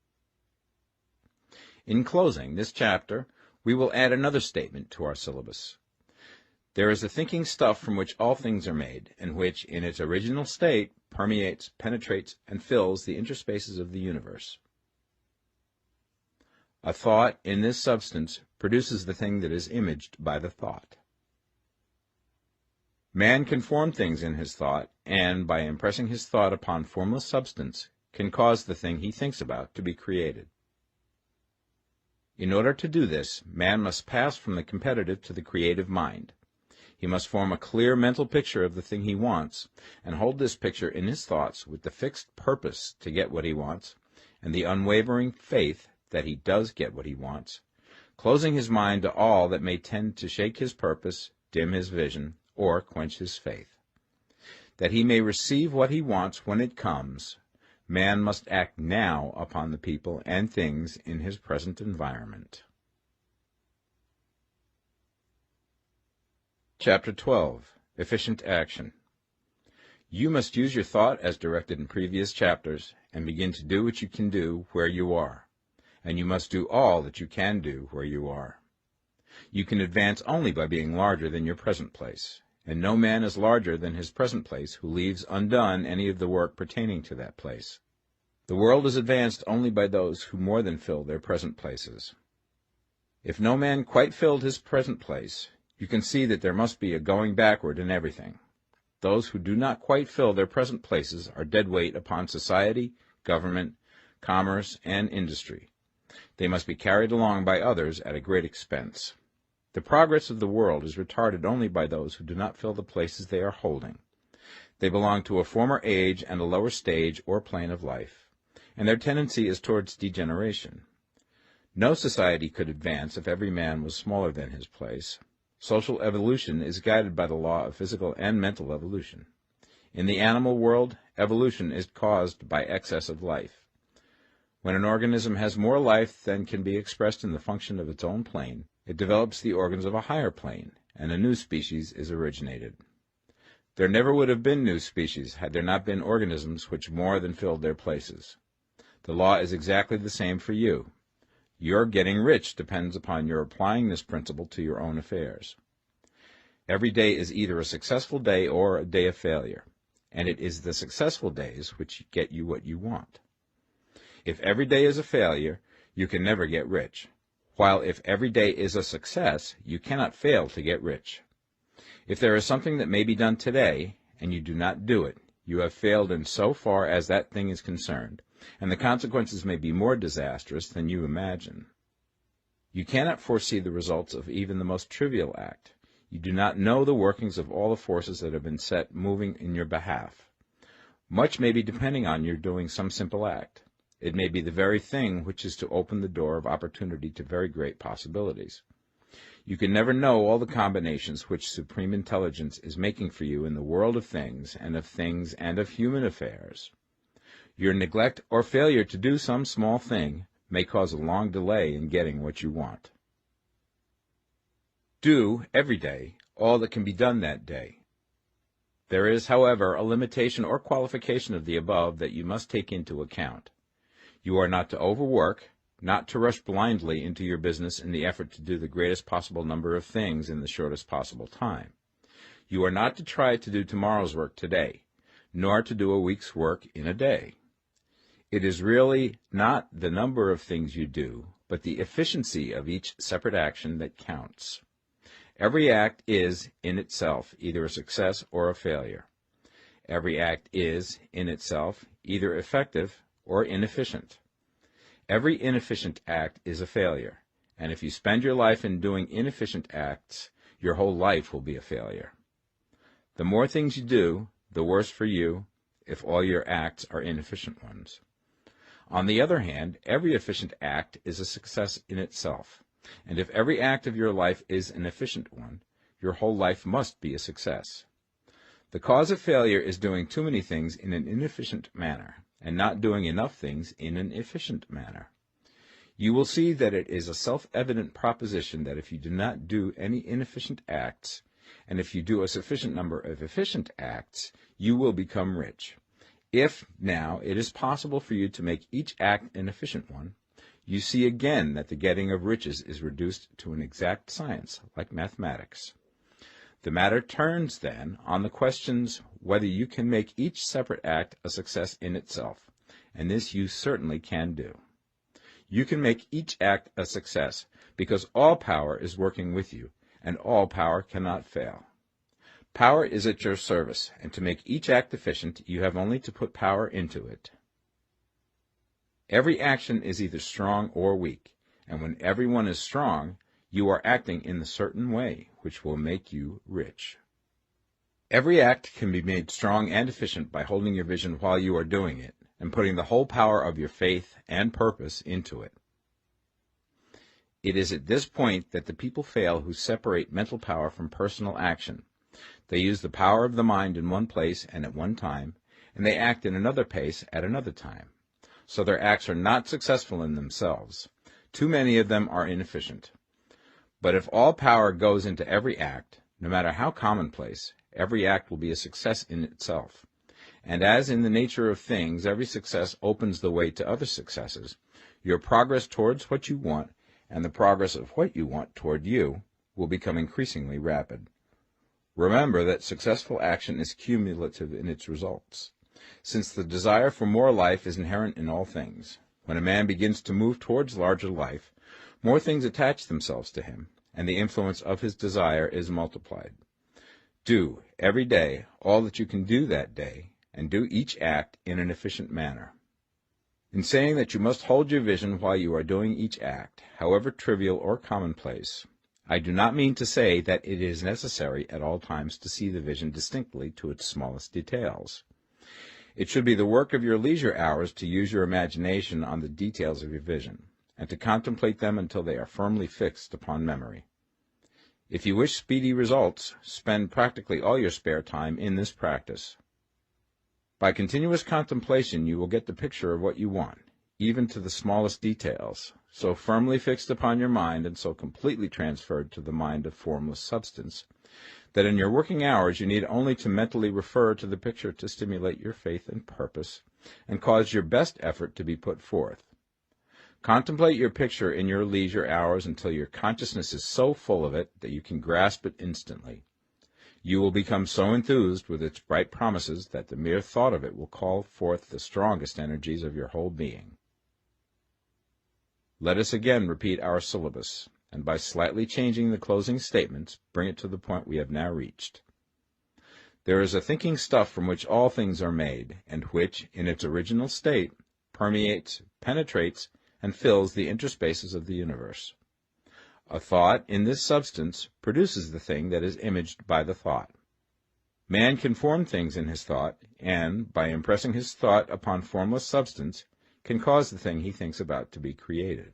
Speaker 1: In closing this chapter, we will add another statement to our syllabus. There is a thinking stuff from which all things are made, and which, in its original state, permeates, penetrates, and fills the interspaces of the universe. A thought in this substance produces the thing that is imaged by the thought. Man can form things in his thought, and, by impressing his thought upon formless substance, can cause the thing he thinks about to be created. In order to do this, man must pass from the competitive to the creative mind. He must form a clear mental picture of the thing he wants, and hold this picture in his thoughts with the fixed purpose to get what he wants, and the unwavering faith that he does get what he wants, closing his mind to all that may tend to shake his purpose, dim his vision, or quench his faith. That he may receive what he wants when it comes, man must act now upon the people and things in his present environment. Chapter 12. Efficient Action. You must use your thought as directed in previous chapters, and begin to do what you can do where you are, and you must do all that you can do where you are. You can advance only by being larger than your present place, and no man is larger than his present place who leaves undone any of the work pertaining to that place. The world is advanced only by those who more than fill their present places. If no man quite filled his present place, you can see that there must be a going backward in everything. Those who do not quite fill their present places are dead weight upon society, government, commerce, and industry. They must be carried along by others at a great expense. The progress of the world is retarded only by those who do not fill the places they are holding. They belong to a former age and a lower stage or plane of life, and their tendency is towards degeneration. No society could advance if every man was smaller than his place. Social evolution is guided by the law of physical and mental evolution. In the animal world, evolution is caused by excess of life. When an organism has more life than can be expressed in the function of its own plane, it develops the organs of a higher plane, and a new species is originated. There never would have been new species had there not been organisms which more than filled their places. The law is exactly the same for you. Your getting rich depends upon your applying this principle to your own affairs. Every day is either a successful day or a day of failure, and it is the successful days which get you what you want. If every day is a failure, you can never get rich, while if every day is a success, you cannot fail to get rich. If there is something that may be done today, and you do not do it, you have failed in so far as that thing is concerned, and the consequences may be more disastrous than you imagine. You cannot foresee the results of even the most trivial act. You do not know the workings of all the forces that have been set moving in your behalf. Much may be depending on your doing some simple act. It may be the very thing which is to open the door of opportunity to very great possibilities. You can never know all the combinations which Supreme Intelligence is making for you in the world of things and of human affairs. Your neglect or failure to do some small thing may cause a long delay in getting what you want. Do, every day, all that can be done that day. There is, however, a limitation or qualification of the above that you must take into account. You are not to overwork, not to rush blindly into your business in the effort to do the greatest possible number of things in the shortest possible time. You are not to try to do tomorrow's work today, nor to do a week's work in a day. It is really not the number of things you do, but the efficiency of each separate action that counts. Every act is, in itself, either a success or a failure. Every act is, in itself, either effective or inefficient. Every inefficient act is a failure, and if you spend your life in doing inefficient acts, your whole life will be a failure. The more things you do, the worse for you if all your acts are inefficient ones. On the other hand, every efficient act is a success in itself, and if every act of your life is an efficient one, your whole life must be a success. The cause of failure is doing too many things in an inefficient manner, and not doing enough things in an efficient manner. You will see that it is a self-evident proposition that if you do not do any inefficient acts, and if you do a sufficient number of efficient acts, you will become rich. If, now, it is possible for you to make each act an efficient one, you see again that the getting of riches is reduced to an exact science, like mathematics. The matter turns, then, on the questions whether you can make each separate act a success in itself, and this you certainly can do. You can make each act a success because all power is working with you, and all power cannot fail. Power is at your service, and to make each act efficient, you have only to put power into it. Every action is either strong or weak, and when everyone is strong, you are acting in the certain way which will make you rich. Every act can be made strong and efficient by holding your vision while you are doing it, and putting the whole power of your faith and purpose into it. It is at this point that the people fail who separate mental power from personal action. They use the power of the mind in one place and at one time, and they act in another place at another time. So their acts are not successful in themselves. Too many of them are inefficient. But if all power goes into every act, no matter how commonplace, every act will be a success in itself. And as in the nature of things, every success opens the way to other successes, your progress towards what you want and the progress of what you want toward you will become increasingly rapid. Remember that successful action is cumulative in its results. Since the desire for more life is inherent in all things, when a man begins to move towards larger life, more things attach themselves to him, and the influence of his desire is multiplied. Do, every day, all that you can do that day, and do each act in an efficient manner. In saying that you must hold your vision while you are doing each act, however trivial or commonplace, I do not mean to say that it is necessary at all times to see the vision distinctly to its smallest details. It should be the work of your leisure hours to use your imagination on the details of your vision, and to contemplate them until they are firmly fixed upon memory. If you wish speedy results, spend practically all your spare time in this practice. By continuous contemplation you will get the picture of what you want, even to the smallest details, so firmly fixed upon your mind and so completely transferred to the mind of formless substance, that in your working hours you need only to mentally refer to the picture to stimulate your faith and purpose, and cause your best effort to be put forth. Contemplate your picture in your leisure hours until your consciousness is so full of it that you can grasp it instantly. You will become so enthused with its bright promises that the mere thought of it will call forth the strongest energies of your whole being. Let us again repeat our syllabus, and by slightly changing the closing statements, bring it to the point we have now reached. There is a thinking stuff from which all things are made, and which, in its original state, permeates, penetrates, and fills the interspaces of the universe. A thought in this substance produces the thing that is imaged by the thought. Man can form things in his thought, and, by impressing his thought upon formless substance, can cause the thing he thinks about to be created.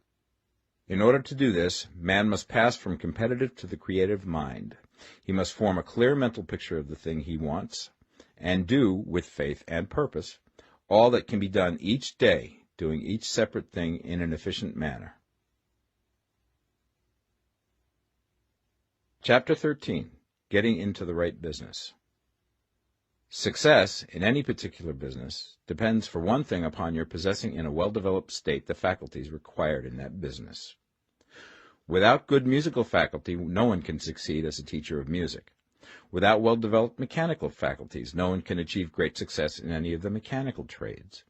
Speaker 1: In order to do this, man must pass from competitive to the creative mind. He must form a clear mental picture of the thing he wants, and do, with faith and purpose, all that can be done each day, doing each separate thing in an efficient manner. Chapter 13. Getting into the right business. Success in any particular business depends for one thing upon your possessing in a well-developed state the faculties required in that business. Without good musical faculty, no one can succeed as a teacher of music. Without well-developed mechanical faculties, no one can achieve great success in any of the mechanical trades.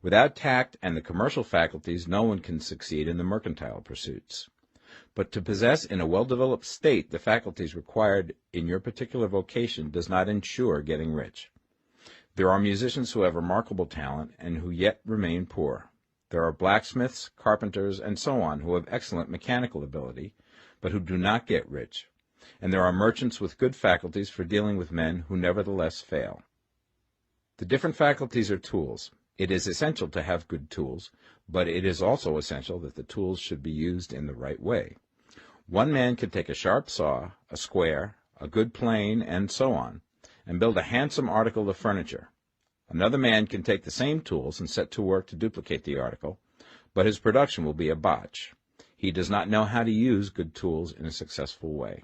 Speaker 1: Without tact and the commercial faculties, no one can succeed in the mercantile pursuits. But to possess in a well-developed state the faculties required in your particular vocation does not ensure getting rich. There are musicians who have remarkable talent and who yet remain poor. There are blacksmiths, carpenters, and so on who have excellent mechanical ability, but who do not get rich. And there are merchants with good faculties for dealing with men who nevertheless fail. The different faculties are tools. It is essential to have good tools, but it is also essential that the tools should be used in the right way. One man can take a sharp saw, a square, a good plane, and so on, and build a handsome article of furniture. Another man can take the same tools and set to work to duplicate the article, but his production will be a botch. He does not know how to use good tools in a successful way.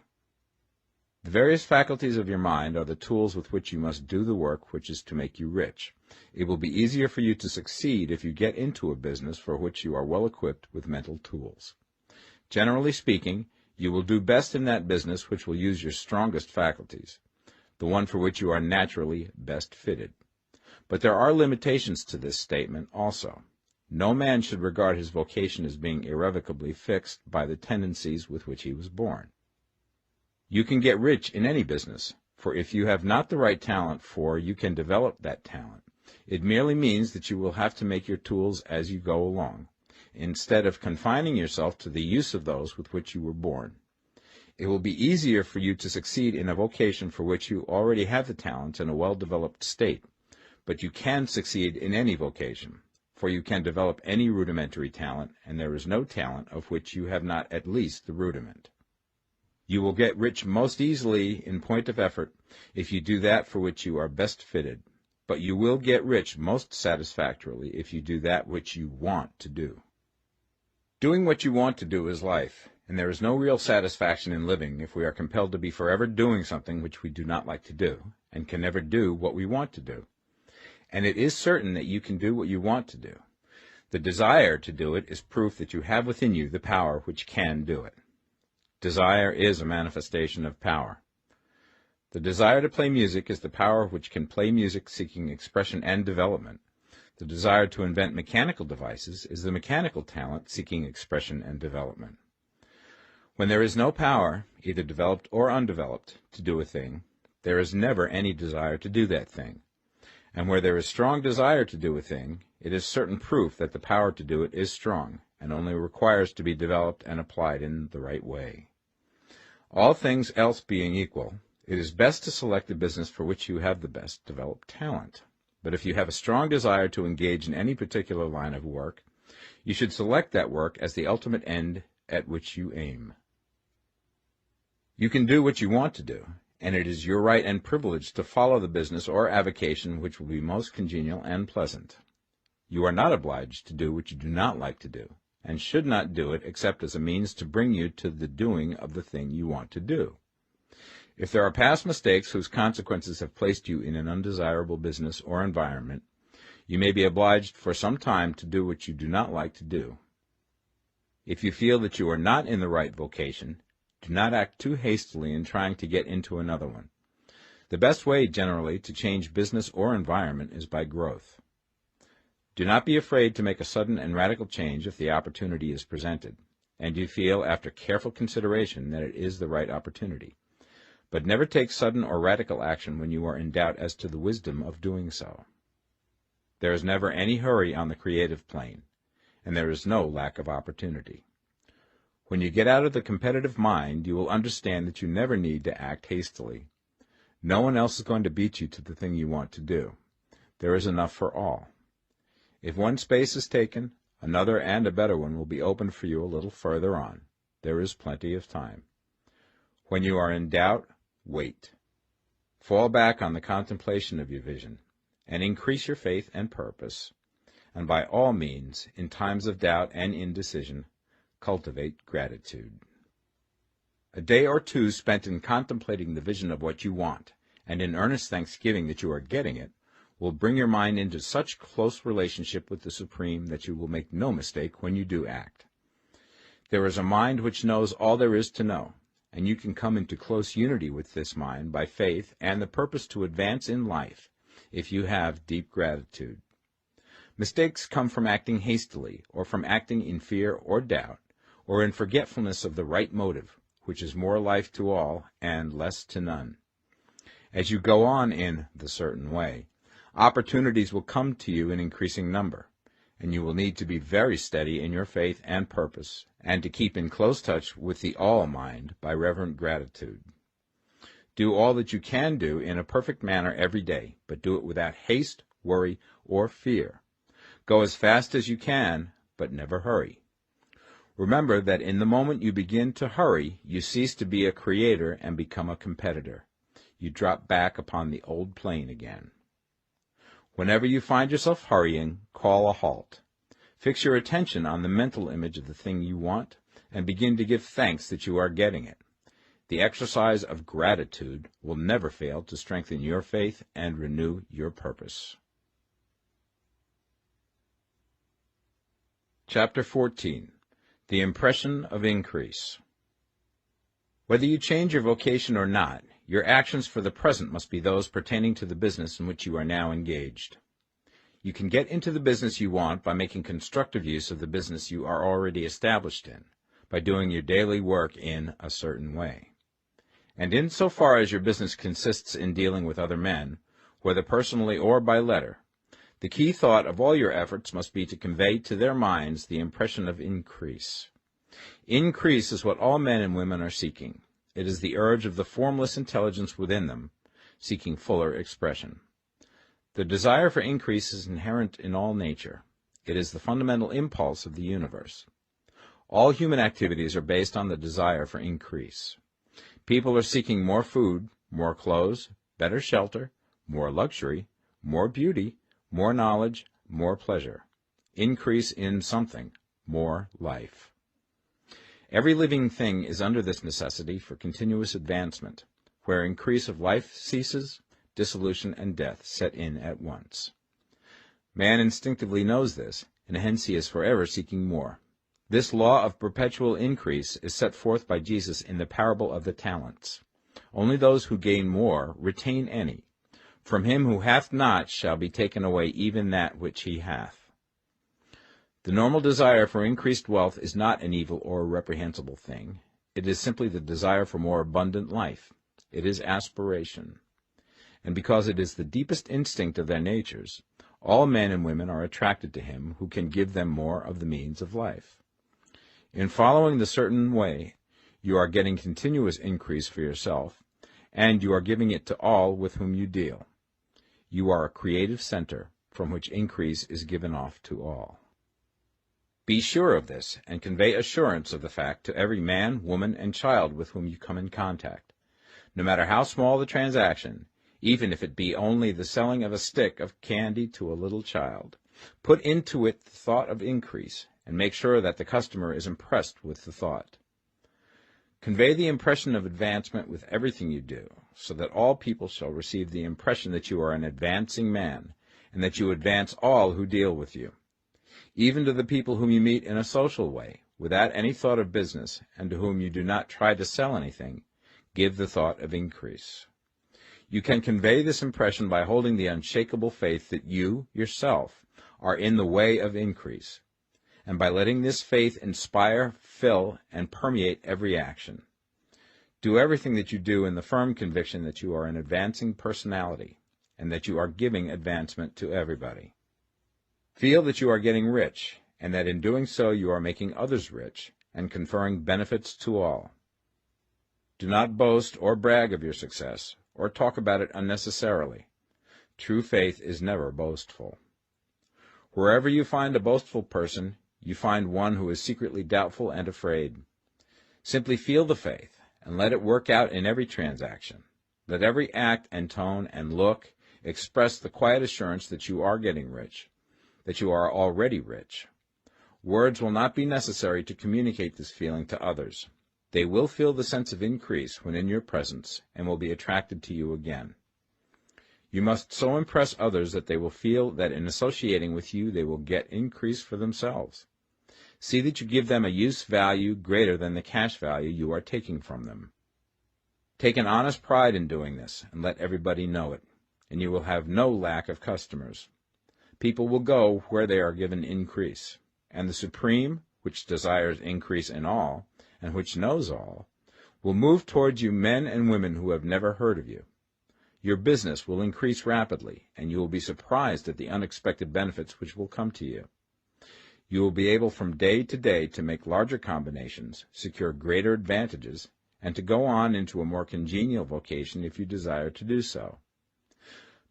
Speaker 1: The various faculties of your mind are the tools with which you must do the work which is to make you rich. It will be easier for you to succeed if you get into a business for which you are well equipped with mental tools. Generally speaking, you will do best in that business which will use your strongest faculties, the one for which you are naturally best fitted. But there are limitations to this statement also. No man should regard his vocation as being irrevocably fixed by the tendencies with which he was born. You can get rich in any business, for if you have not the right talent you can develop that talent. It merely means that you will have to make your tools as you go along, instead of confining yourself to the use of those with which you were born. It will be easier for you to succeed in a vocation for which you already have the talents in a well-developed state, but you can succeed in any vocation, for you can develop any rudimentary talent, and there is no talent of which you have not at least the rudiment. You will get rich most easily in point of effort if you do that for which you are best fitted, but you will get rich most satisfactorily if you do that which you want to do. Doing what you want to do is life, and there is no real satisfaction in living if we are compelled to be forever doing something which we do not like to do, and can never do what we want to do. And it is certain that you can do what you want to do. The desire to do it is proof that you have within you the power which can do it. Desire is a manifestation of power. The desire to play music is the power which can play music seeking expression and development. The desire to invent mechanical devices is the mechanical talent seeking expression and development. When there is no power, either developed or undeveloped, to do a thing, there is never any desire to do that thing. And where there is strong desire to do a thing, it is certain proof that the power to do it is strong, and only requires to be developed and applied in the right way. All things else being equal, it is best to select the business for which you have the best developed talent. But if you have a strong desire to engage in any particular line of work, you should select that work as the ultimate end at which you aim. You can do what you want to do, and it is your right and privilege to follow the business or avocation which will be most congenial and pleasant. You are not obliged to do what you do not like to do, and should not do it except as a means to bring you to the doing of the thing you want to do. If there are past mistakes whose consequences have placed you in an undesirable business or environment, you may be obliged for some time to do what you do not like to do. If you feel that you are not in the right vocation, do not act too hastily in trying to get into another one. The best way, generally, to change business or environment is by growth. Do not be afraid to make a sudden and radical change if the opportunity is presented, and you feel after careful consideration that it is the right opportunity. But never take sudden or radical action when you are in doubt as to the wisdom of doing so. There is never any hurry on the creative plane, and there is no lack of opportunity. When you get out of the competitive mind, you will understand that you never need to act hastily. No one else is going to beat you to the thing you want to do. There is enough for all. If one space is taken, another and a better one will be opened for you a little further on. There is plenty of time. When you are in doubt, wait. Fall back on the contemplation of your vision, and increase your faith and purpose. And by all means, in times of doubt and indecision, cultivate gratitude. A day or two spent in contemplating the vision of what you want, and in earnest thanksgiving that you are getting it, will bring your mind into such close relationship with the Supreme that you will make no mistake when you do act. There is a mind which knows all there is to know, and you can come into close unity with this mind by faith and the purpose to advance in life if you have deep gratitude. Mistakes come from acting hastily, or from acting in fear or doubt, or in forgetfulness of the right motive, which is more life to all and less to none. As you go on in the certain way, opportunities will come to you in increasing number, and you will need to be very steady in your faith and purpose, and to keep in close touch with the all-mind by reverent gratitude. Do all that you can do in a perfect manner every day, but do it without haste, worry, or fear. Go as fast as you can, but never hurry. Remember that in the moment you begin to hurry, you cease to be a creator and become a competitor. You drop back upon the old plane again. Whenever you find yourself hurrying, call a halt. Fix your attention on the mental image of the thing you want, and begin to give thanks that you are getting it. The exercise of gratitude will never fail to strengthen your faith and renew your purpose. Chapter 14. The Impression of Increase. Whether you change your vocation or not, your actions for the present must be those pertaining to the business in which you are now engaged. You can get into the business you want by making constructive use of the business you are already established in, by doing your daily work in a certain way. And in so far as your business consists in dealing with other men, whether personally or by letter, the key thought of all your efforts must be to convey to their minds the impression of increase. Increase is what all men and women are seeking. It is the urge of the formless intelligence within them, seeking fuller expression. The desire for increase is inherent in all nature. It is the fundamental impulse of the universe. All human activities are based on the desire for increase. People are seeking more food, more clothes, better shelter, more luxury, more beauty, more knowledge, more pleasure. Increase in something, more life. Every living thing is under this necessity for continuous advancement. Where increase of life ceases, dissolution and death set in at once. Man instinctively knows this, and hence he is forever seeking more. This law of perpetual increase is set forth by Jesus in the parable of the talents. Only those who gain more retain any. From him who hath not shall be taken away even that which he hath. The normal desire for increased wealth is not an evil or a reprehensible thing. It is simply the desire for more abundant life. It is aspiration. And because it is the deepest instinct of their natures, all men and women are attracted to him who can give them more of the means of life. In following the certain way, you are getting continuous increase for yourself, and you are giving it to all with whom you deal. You are a creative center from which increase is given off to all. Be sure of this, and convey assurance of the fact to every man, woman, and child with whom you come in contact. No matter how small the transaction, even if it be only the selling of a stick of candy to a little child, put into it the thought of increase, and make sure that the customer is impressed with the thought. Convey the impression of advancement with everything you do, so that all people shall receive the impression that you are an advancing man, and that you advance all who deal with you. Even to the people whom you meet in a social way, without any thought of business, and to whom you do not try to sell anything, give the thought of increase. You can convey this impression by holding the unshakable faith that you, yourself, are in the way of increase, and by letting this faith inspire, fill, and permeate every action. Do everything that you do in the firm conviction that you are an advancing personality, and that you are giving advancement to everybody. Feel that you are getting rich, and that in doing so you are making others rich, and conferring benefits to all. Do not boast or brag of your success, or talk about it unnecessarily. True faith is never boastful. Wherever you find a boastful person, you find one who is secretly doubtful and afraid. Simply feel the faith, and let it work out in every transaction. Let every act and tone and look express the quiet assurance that you are getting rich, that you are already rich. Words will not be necessary to communicate this feeling to others. They will feel the sense of increase when in your presence, and will be attracted to you again. You must so impress others that they will feel that in associating with you they will get increase for themselves. See that you give them a use value greater than the cash value you are taking from them. Take an honest pride in doing this, and let everybody know it, and you will have no lack of customers. People will go where they are given increase, and the Supreme, which desires increase in all, and which knows all, will move towards you men and women who have never heard of you. Your business will increase rapidly, and you will be surprised at the unexpected benefits which will come to you. You will be able from day to day to make larger combinations, secure greater advantages, and to go on into a more congenial vocation if you desire to do so.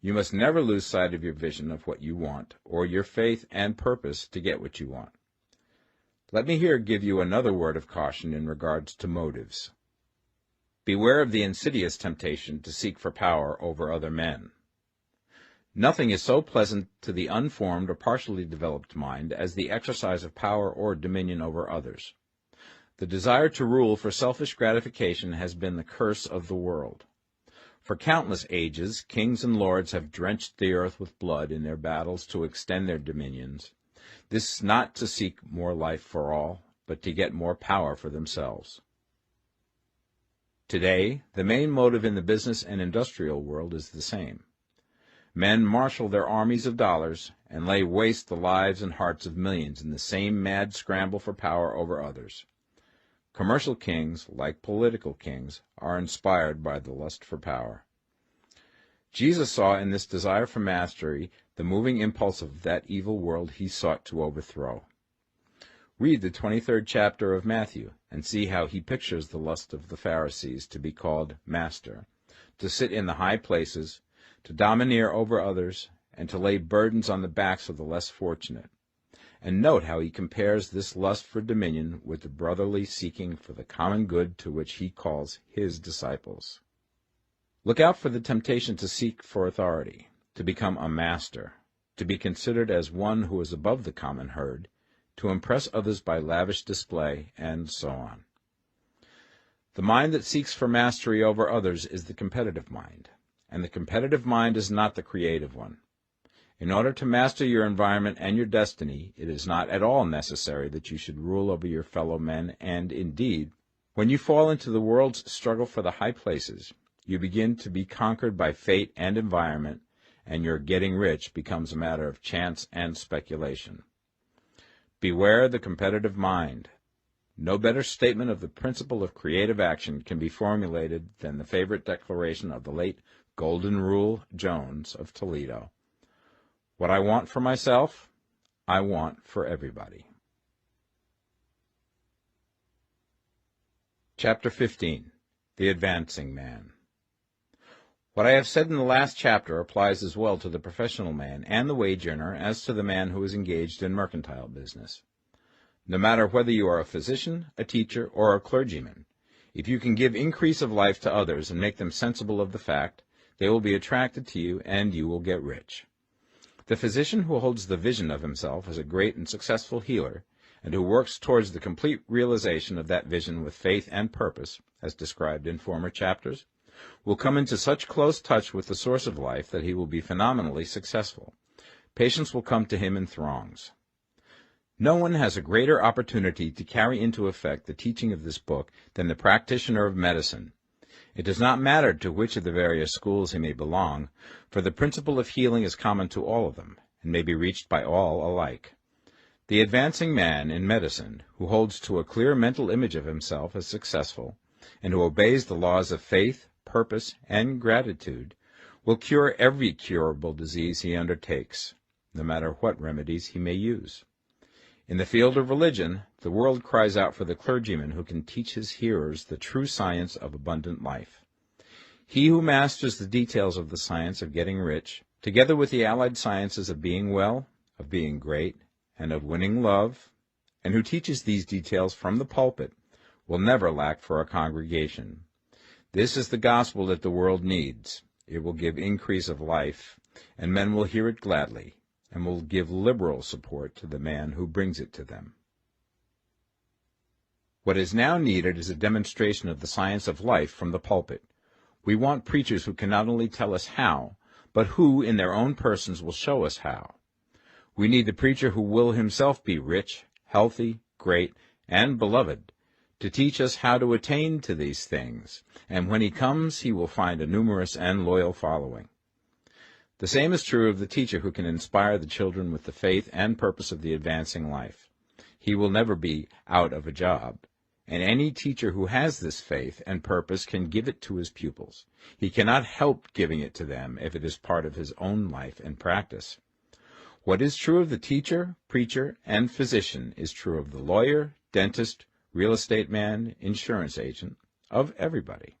Speaker 1: You must never lose sight of your vision of what you want, or your faith and purpose to get what you want. Let me here give you another word of caution in regards to motives. Beware of the insidious temptation to seek for power over other men. Nothing is so pleasant to the unformed or partially developed mind as the exercise of power or dominion over others. The desire to rule for selfish gratification has been the curse of the world. For countless ages, kings and lords have drenched the earth with blood in their battles to extend their dominions. This not to seek more life for all, but to get more power for themselves. Today, the main motive in the business and industrial world is the same. Men marshal their armies of dollars and lay waste the lives and hearts of millions in the same mad scramble for power over others. Commercial kings, like political kings, are inspired by the lust for power. Jesus saw in this desire for mastery the moving impulse of that evil world he sought to overthrow. Read the 23rd chapter of Matthew and see how he pictures the lust of the Pharisees to be called master, to sit in the high places, to domineer over others, and to lay burdens on the backs of the less fortunate. And note how he compares this lust for dominion with the brotherly seeking for the common good to which he calls his disciples. Look out for the temptation to seek for authority, to become a master, to be considered as one who is above the common herd, to impress others by lavish display, and so on. The mind that seeks for mastery over others is the competitive mind, and the competitive mind is not the creative one. In order to master your environment and your destiny, it is not at all necessary that you should rule over your fellow men, and indeed, when you fall into the world's struggle for the high places, you begin to be conquered by fate and environment, and your getting rich becomes a matter of chance and speculation. Beware the competitive mind. No better statement of the principle of creative action can be formulated than the favorite declaration of the late Golden Rule Jones of Toledo. What I want for myself, I want for everybody. Chapter 15. The Advancing Man. What I have said in the last chapter applies as well to the professional man and the wage earner as to the man who is engaged in mercantile business. No matter whether you are a physician, a teacher, or a clergyman, if you can give increase of life to others and make them sensible of the fact, they will be attracted to you and you will get rich. The physician who holds the vision of himself as a great and successful healer, and who works towards the complete realization of that vision with faith and purpose, as described in former chapters, will come into such close touch with the source of life that he will be phenomenally successful. Patients will come to him in throngs. No one has a greater opportunity to carry into effect the teaching of this book than the practitioner of medicine. It does not matter to which of the various schools he may belong, for the principle of healing is common to all of them, and may be reached by all alike. The advancing man in medicine, who holds to a clear mental image of himself as successful, and who obeys the laws of faith, purpose, and gratitude, will cure every curable disease he undertakes, no matter what remedies he may use. In the field of religion, the world cries out for the clergyman who can teach his hearers the true science of abundant life. He who masters the details of the science of getting rich, together with the allied sciences of being well, of being great, and of winning love, and who teaches these details from the pulpit, will never lack for a congregation. This is the gospel that the world needs. It will give increase of life, and men will hear it gladly, and will give liberal support to the man who brings it to them. What is now needed is a demonstration of the science of life from the pulpit. We want preachers who can not only tell us how, but who, in their own persons, will show us how. We need the preacher who will himself be rich, healthy, great, and beloved, to teach us how to attain to these things, and when he comes he will find a numerous and loyal following. The same is true of the teacher who can inspire the children with the faith and purpose of the advancing life. He will never be out of a job, and any teacher who has this faith and purpose can give it to his pupils. He cannot help giving it to them if it is part of his own life and practice. What is true of the teacher, preacher, and physician is true of the lawyer, dentist, real estate man, insurance agent, of everybody.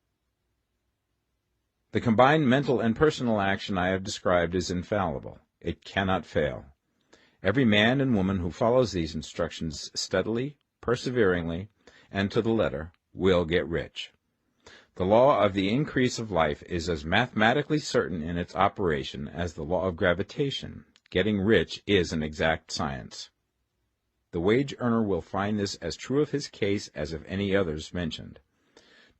Speaker 1: The combined mental and personal action I have described is infallible. It cannot fail. Every man and woman who follows these instructions steadily, perseveringly, and to the letter will get rich. The law of the increase of life is as mathematically certain in its operation as the law of gravitation. Getting rich is an exact science. The wage earner will find this as true of his case as of any others mentioned.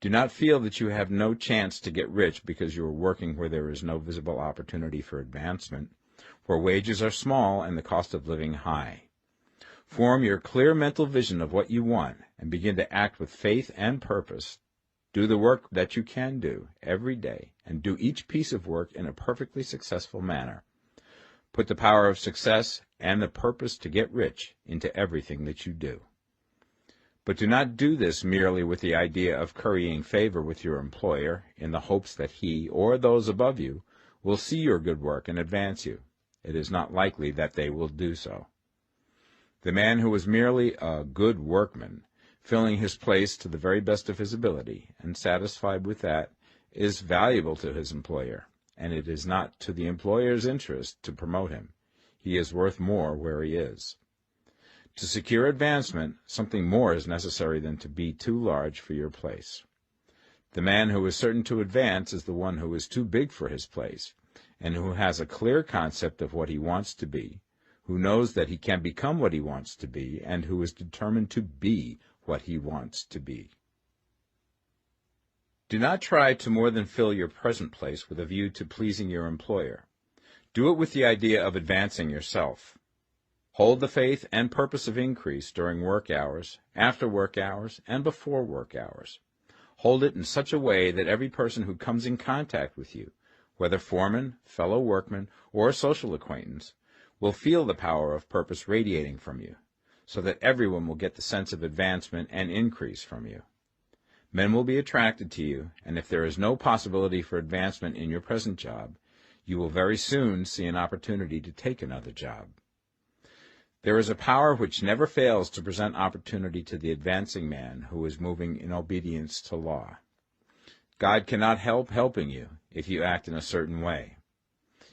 Speaker 1: Do not feel that you have no chance to get rich because you are working where there is no visible opportunity for advancement, where wages are small and the cost of living high. Form your clear mental vision of what you want and begin to act with faith and purpose. Do the work that you can do every day and do each piece of work in a perfectly successful manner. Put the power of success and the purpose to get rich into everything that you do. But do not do this merely with the idea of currying favor with your employer in the hopes that he or those above you will see your good work and advance you. It is not likely that they will do so. The man who is merely a good workman, filling his place to the very best of his ability, and satisfied with that, is valuable to his employer, and it is not to the employer's interest to promote him. He is worth more where he is. To secure advancement, something more is necessary than to be too large for your place. The man who is certain to advance is the one who is too big for his place, and who has a clear concept of what he wants to be, who knows that he can become what he wants to be, and who is determined to be what he wants to be. Do not try to more than fill your present place with a view to pleasing your employer. Do it with the idea of advancing yourself. Hold the faith and purpose of increase during work hours, after work hours, and before work hours. Hold it in such a way that every person who comes in contact with you, whether foreman, fellow workman, or social acquaintance, will feel the power of purpose radiating from you, so that everyone will get the sense of advancement and increase from you. Men will be attracted to you, and if there is no possibility for advancement in your present job, you will very soon see an opportunity to take another job. There is a power which never fails to present opportunity to the advancing man who is moving in obedience to law. God cannot help helping you if you act in a certain way.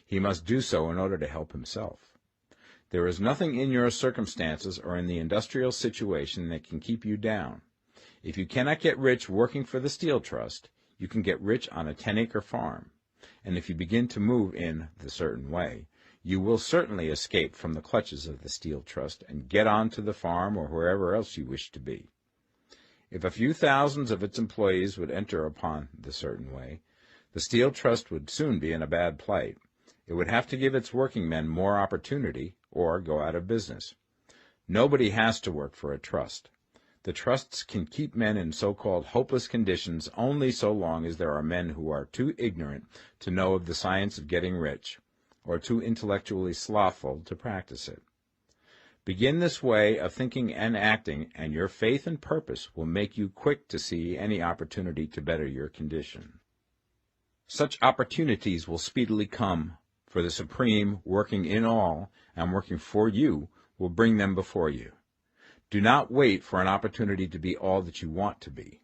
Speaker 1: He must do so in order to help himself. There is nothing in your circumstances or in the industrial situation that can keep you down. If you cannot get rich working for the Steel Trust, you can get rich on a 10-acre farm. And if you begin to move in the certain way, you will certainly escape from the clutches of the Steel Trust and get on to the farm or wherever else you wish to be. If a few thousands of its employees would enter upon the certain way, the Steel Trust would soon be in a bad plight. It would have to give its working men more opportunity or go out of business. Nobody has to work for a trust. The trusts can keep men in so-called hopeless conditions only so long as there are men who are too ignorant to know of the science of getting rich, or too intellectually slothful to practice it. Begin this way of thinking and acting, and your faith and purpose will make you quick to see any opportunity to better your condition. Such opportunities will speedily come, for the Supreme, working in all and working for you, will bring them before you. Do not wait for an opportunity to be all that you want to be.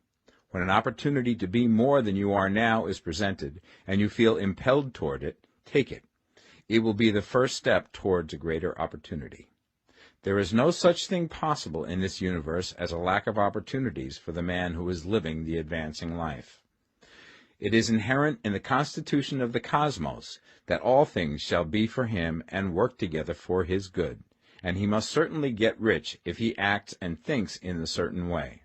Speaker 1: When an opportunity to be more than you are now is presented, and you feel impelled toward it, take it. It will be the first step towards a greater opportunity. There is no such thing possible in this universe as a lack of opportunities for the man who is living the advancing life. It is inherent in the constitution of the cosmos that all things shall be for him and work together for his good, and he must certainly get rich if he acts and thinks in a certain way.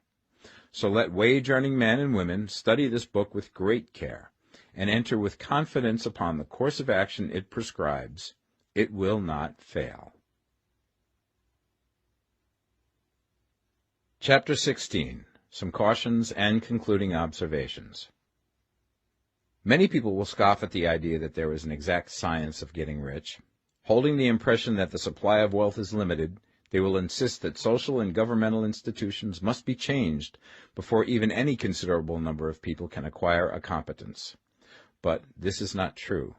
Speaker 1: So let wage-earning men and women study this book with great care, and enter with confidence upon the course of action it prescribes. It will not fail. Chapter 16. Some Cautions and Concluding Observations. Many people will scoff at the idea that there is an exact science of getting rich. Holding the impression that the supply of wealth is limited, they will insist that social and governmental institutions must be changed before even any considerable number of people can acquire a competence. But this is not true.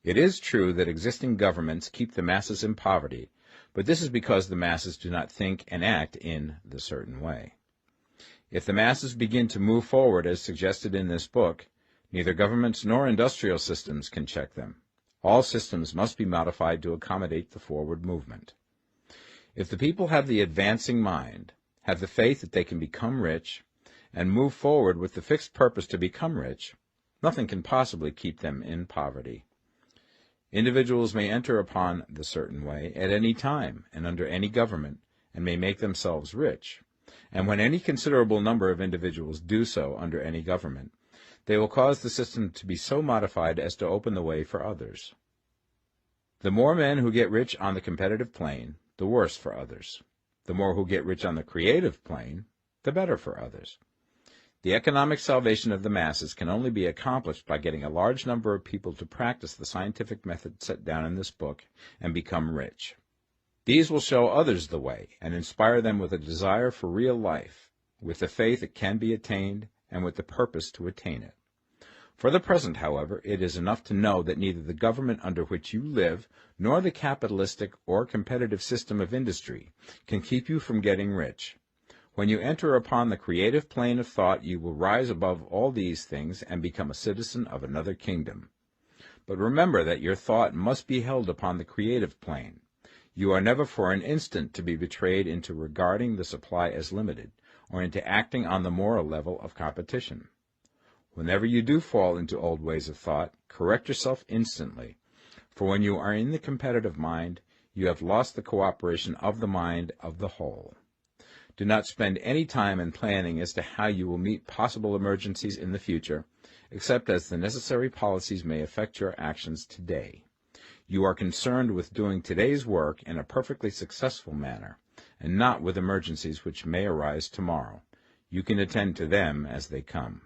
Speaker 1: It is true that existing governments keep the masses in poverty, but this is because the masses do not think and act in the certain way. If the masses begin to move forward as suggested in this book, neither governments nor industrial systems can check them. All systems must be modified to accommodate the forward movement. If the people have the advancing mind, have the faith that they can become rich, and move forward with the fixed purpose to become rich, nothing can possibly keep them in poverty. Individuals may enter upon the certain way at any time and under any government, and may make themselves rich. And when any considerable number of individuals do so under any government, they will cause the system to be so modified as to open the way for others. The more men who get rich on the competitive plane, the worse for others. The more who get rich on the creative plane, the better for others. The economic salvation of the masses can only be accomplished by getting a large number of people to practice the scientific method set down in this book and become rich. These will show others the way and inspire them with a desire for real life, with the faith it can be attained, and with the purpose to attain it. For the present, however, it is enough to know that neither the government under which you live nor the capitalistic or competitive system of industry can keep you from getting rich. When you enter upon the creative plane of thought, you will rise above all these things and become a citizen of another kingdom. But remember that your thought must be held upon the creative plane. You are never for an instant to be betrayed into regarding the supply as limited, or into acting on the moral level of competition. Whenever you do fall into old ways of thought, correct yourself instantly, for when you are in the competitive mind, you have lost the cooperation of the mind of the whole. Do not spend any time in planning as to how you will meet possible emergencies in the future, except as the necessary policies may affect your actions today. You are concerned with doing today's work in a perfectly successful manner, and not with emergencies which may arise tomorrow. You can attend to them as they come.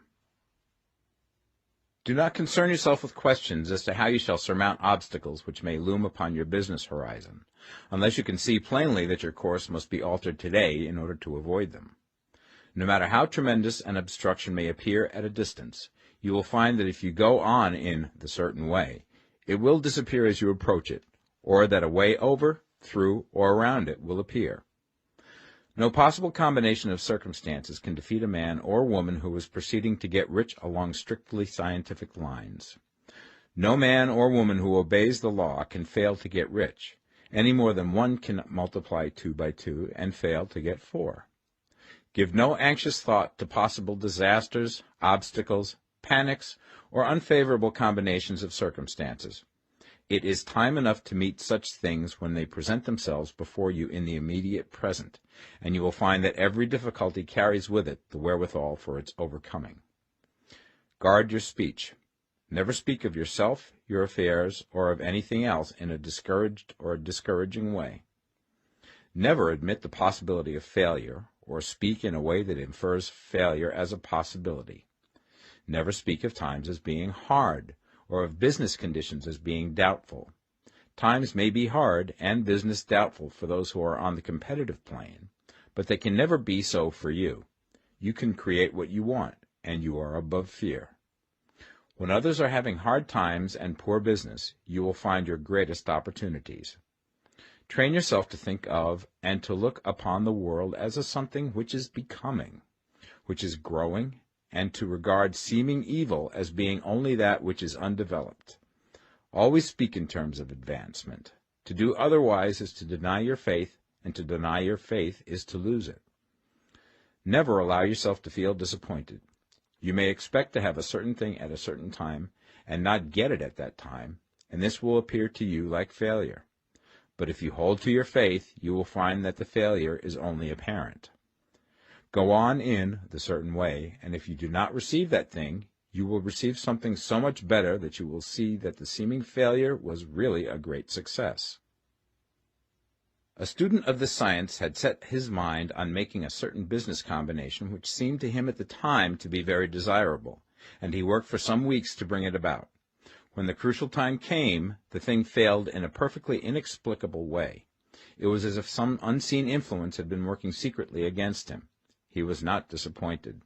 Speaker 1: Do not concern yourself with questions as to how you shall surmount obstacles which may loom upon your business horizon, unless you can see plainly that your course must be altered today in order to avoid them. No matter how tremendous an obstruction may appear at a distance, you will find that if you go on in the certain way, it will disappear as you approach it, or that a way over, through, or around it will appear. No possible combination of circumstances can defeat a man or woman who is proceeding to get rich along strictly scientific lines. No man or woman who obeys the law can fail to get rich, any more than one can multiply 2 by 2 and fail to get 4. Give no anxious thought to possible disasters, obstacles, panics, or unfavorable combinations of circumstances. It is time enough to meet such things when they present themselves before you in the immediate present, and you will find that every difficulty carries with it the wherewithal for its overcoming. Guard your speech. Never speak of yourself, your affairs, or of anything else in a discouraged or discouraging way. Never admit the possibility of failure, or speak in a way that infers failure as a possibility. Never speak of times as being hard, or of business conditions as being doubtful. Times may be hard and business doubtful for those who are on the competitive plane, but they can never be so for you. You can create what you want, and you are above fear. When others are having hard times and poor business, you will find your greatest opportunities. Train yourself to think of and to look upon the world as a something which is becoming, which is growing, and to regard seeming evil as being only that which is undeveloped. Always speak in terms of advancement. To do otherwise is to deny your faith, and to deny your faith is to lose it. Never allow yourself to feel disappointed. You may expect to have a certain thing at a certain time, and not get it at that time, and this will appear to you like failure. But if you hold to your faith, you will find that the failure is only apparent. Go on in the certain way, and if you do not receive that thing, you will receive something so much better that you will see that the seeming failure was really a great success. A student of this science had set his mind on making a certain business combination which seemed to him at the time to be very desirable, and he worked for some weeks to bring it about. When the crucial time came, the thing failed in a perfectly inexplicable way. It was as if some unseen influence had been working secretly against him. He was not disappointed.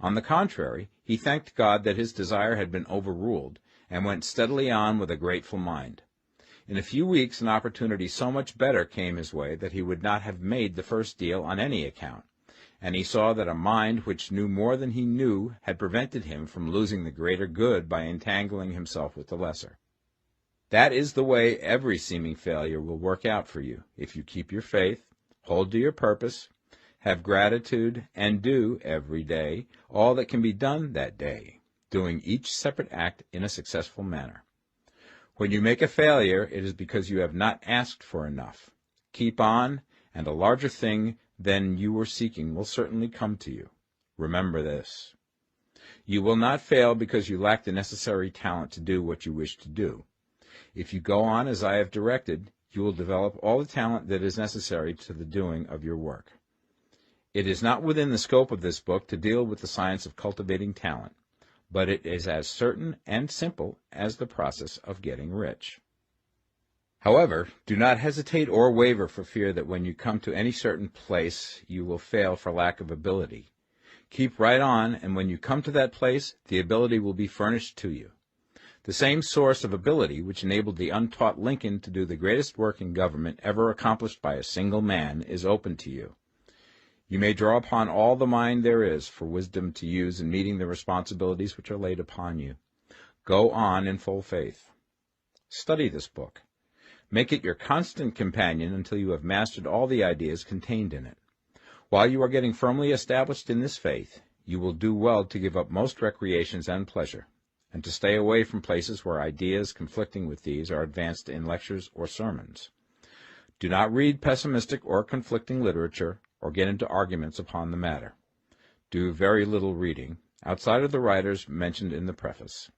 Speaker 1: On the contrary, he thanked God that his desire had been overruled, and went steadily on with a grateful mind. In a few weeks an opportunity so much better came his way that he would not have made the first deal on any account, and he saw that a mind which knew more than he knew had prevented him from losing the greater good by entangling himself with the lesser. That is the way every seeming failure will work out for you, if you keep your faith, hold to your purpose, have gratitude, and do, every day, all that can be done that day, doing each separate act in a successful manner. When you make a failure, it is because you have not asked for enough. Keep on, and a larger thing than you were seeking will certainly come to you. Remember this. You will not fail because you lack the necessary talent to do what you wish to do. If you go on as I have directed, you will develop all the talent that is necessary to the doing of your work. It is not within the scope of this book to deal with the science of cultivating talent, but it is as certain and simple as the process of getting rich. However, do not hesitate or waver for fear that when you come to any certain place you will fail for lack of ability. Keep right on, and when you come to that place, the ability will be furnished to you. The same source of ability which enabled the untaught Lincoln to do the greatest work in government ever accomplished by a single man is open to you. You may draw upon all the mind there is for wisdom to use in meeting the responsibilities which are laid upon you. Go on in full faith. Study this book. Make it your constant companion until you have mastered all the ideas contained in it. While you are getting firmly established in this faith, you will do well to give up most recreations and pleasure, and to stay away from places where ideas conflicting with these are advanced in lectures or sermons. Do not read pessimistic or conflicting literature, or get into arguments upon the matter. Do very little reading, outside of the writers mentioned in the preface.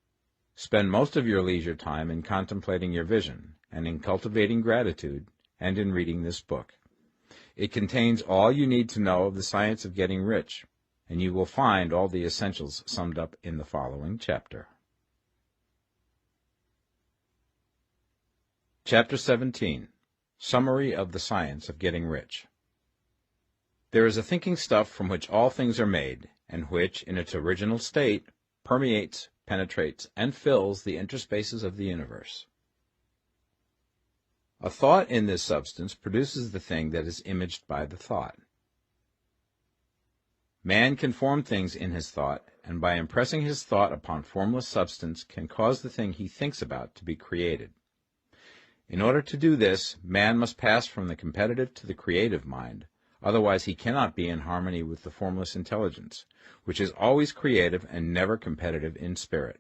Speaker 1: Spend most of your leisure time in contemplating your vision, and in cultivating gratitude, and in reading this book. It contains all you need to know of the science of getting rich, and you will find all the essentials summed up in the following chapter. Chapter 17. Summary of the Science of Getting Rich. There is a thinking stuff from which all things are made, and which, in its original state, permeates, penetrates, and fills the interspaces of the universe. A thought in this substance produces the thing that is imaged by the thought. Man can form things in his thought, and by impressing his thought upon formless substance can cause the thing he thinks about to be created. In order to do this, man must pass from the competitive to the creative mind, otherwise he cannot be in harmony with the formless intelligence, which is always creative and never competitive in spirit.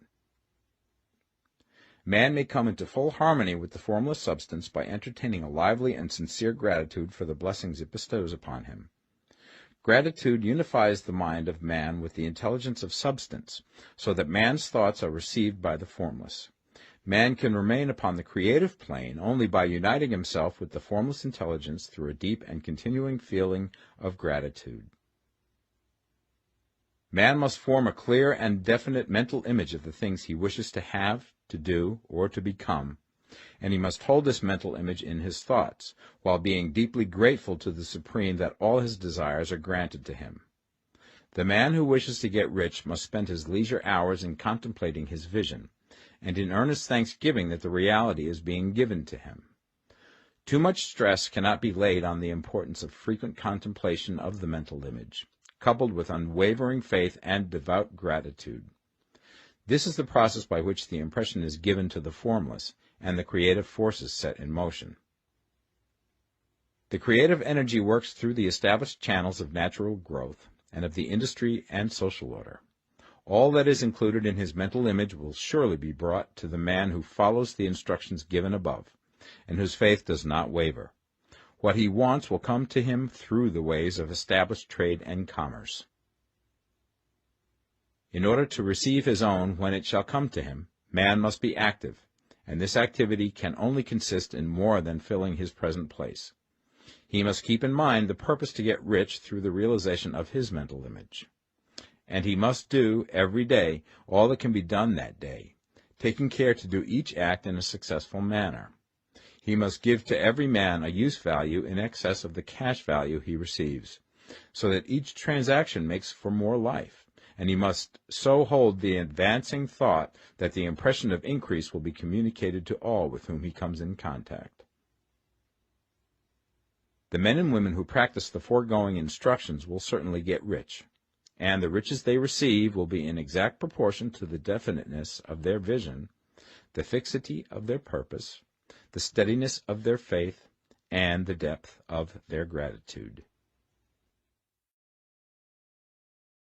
Speaker 1: Man may come into full harmony with the formless substance by entertaining a lively and sincere gratitude for the blessings it bestows upon him. Gratitude unifies the mind of man with the intelligence of substance, so that man's thoughts are received by the formless. Man can remain upon the creative plane only by uniting himself with the formless intelligence through a deep and continuing feeling of gratitude. Man must form a clear and definite mental image of the things he wishes to have, to do, or to become, and he must hold this mental image in his thoughts, while being deeply grateful to the Supreme that all his desires are granted to him. The man who wishes to get rich must spend his leisure hours in contemplating his vision, and in earnest thanksgiving that the reality is being given to him. Too much stress cannot be laid on the importance of frequent contemplation of the mental image, coupled with unwavering faith and devout gratitude. This is the process by which the impression is given to the formless, and the creative forces set in motion. The creative energy works through the established channels of natural growth, and of the industry and social order. All that is included in his mental image will surely be brought to the man who follows the instructions given above, and whose faith does not waver. What he wants will come to him through the ways of established trade and commerce. In order to receive his own when it shall come to him, man must be active, and this activity can only consist in more than filling his present place. He must keep in mind the purpose to get rich through the realization of his mental image. and he must do every day all that can be done that day, taking care to do each act in a successful manner. He must give to every man a use value in excess of the cash value he receives, so that each transaction makes for more life, and he must so hold the advancing thought that the impression of increase will be communicated to all with whom he comes in contact. The men and women who practice the foregoing instructions will certainly get rich, and the riches they receive will be in exact proportion to the definiteness of their vision, the fixity of their purpose, the steadiness of their faith, and the depth of their gratitude.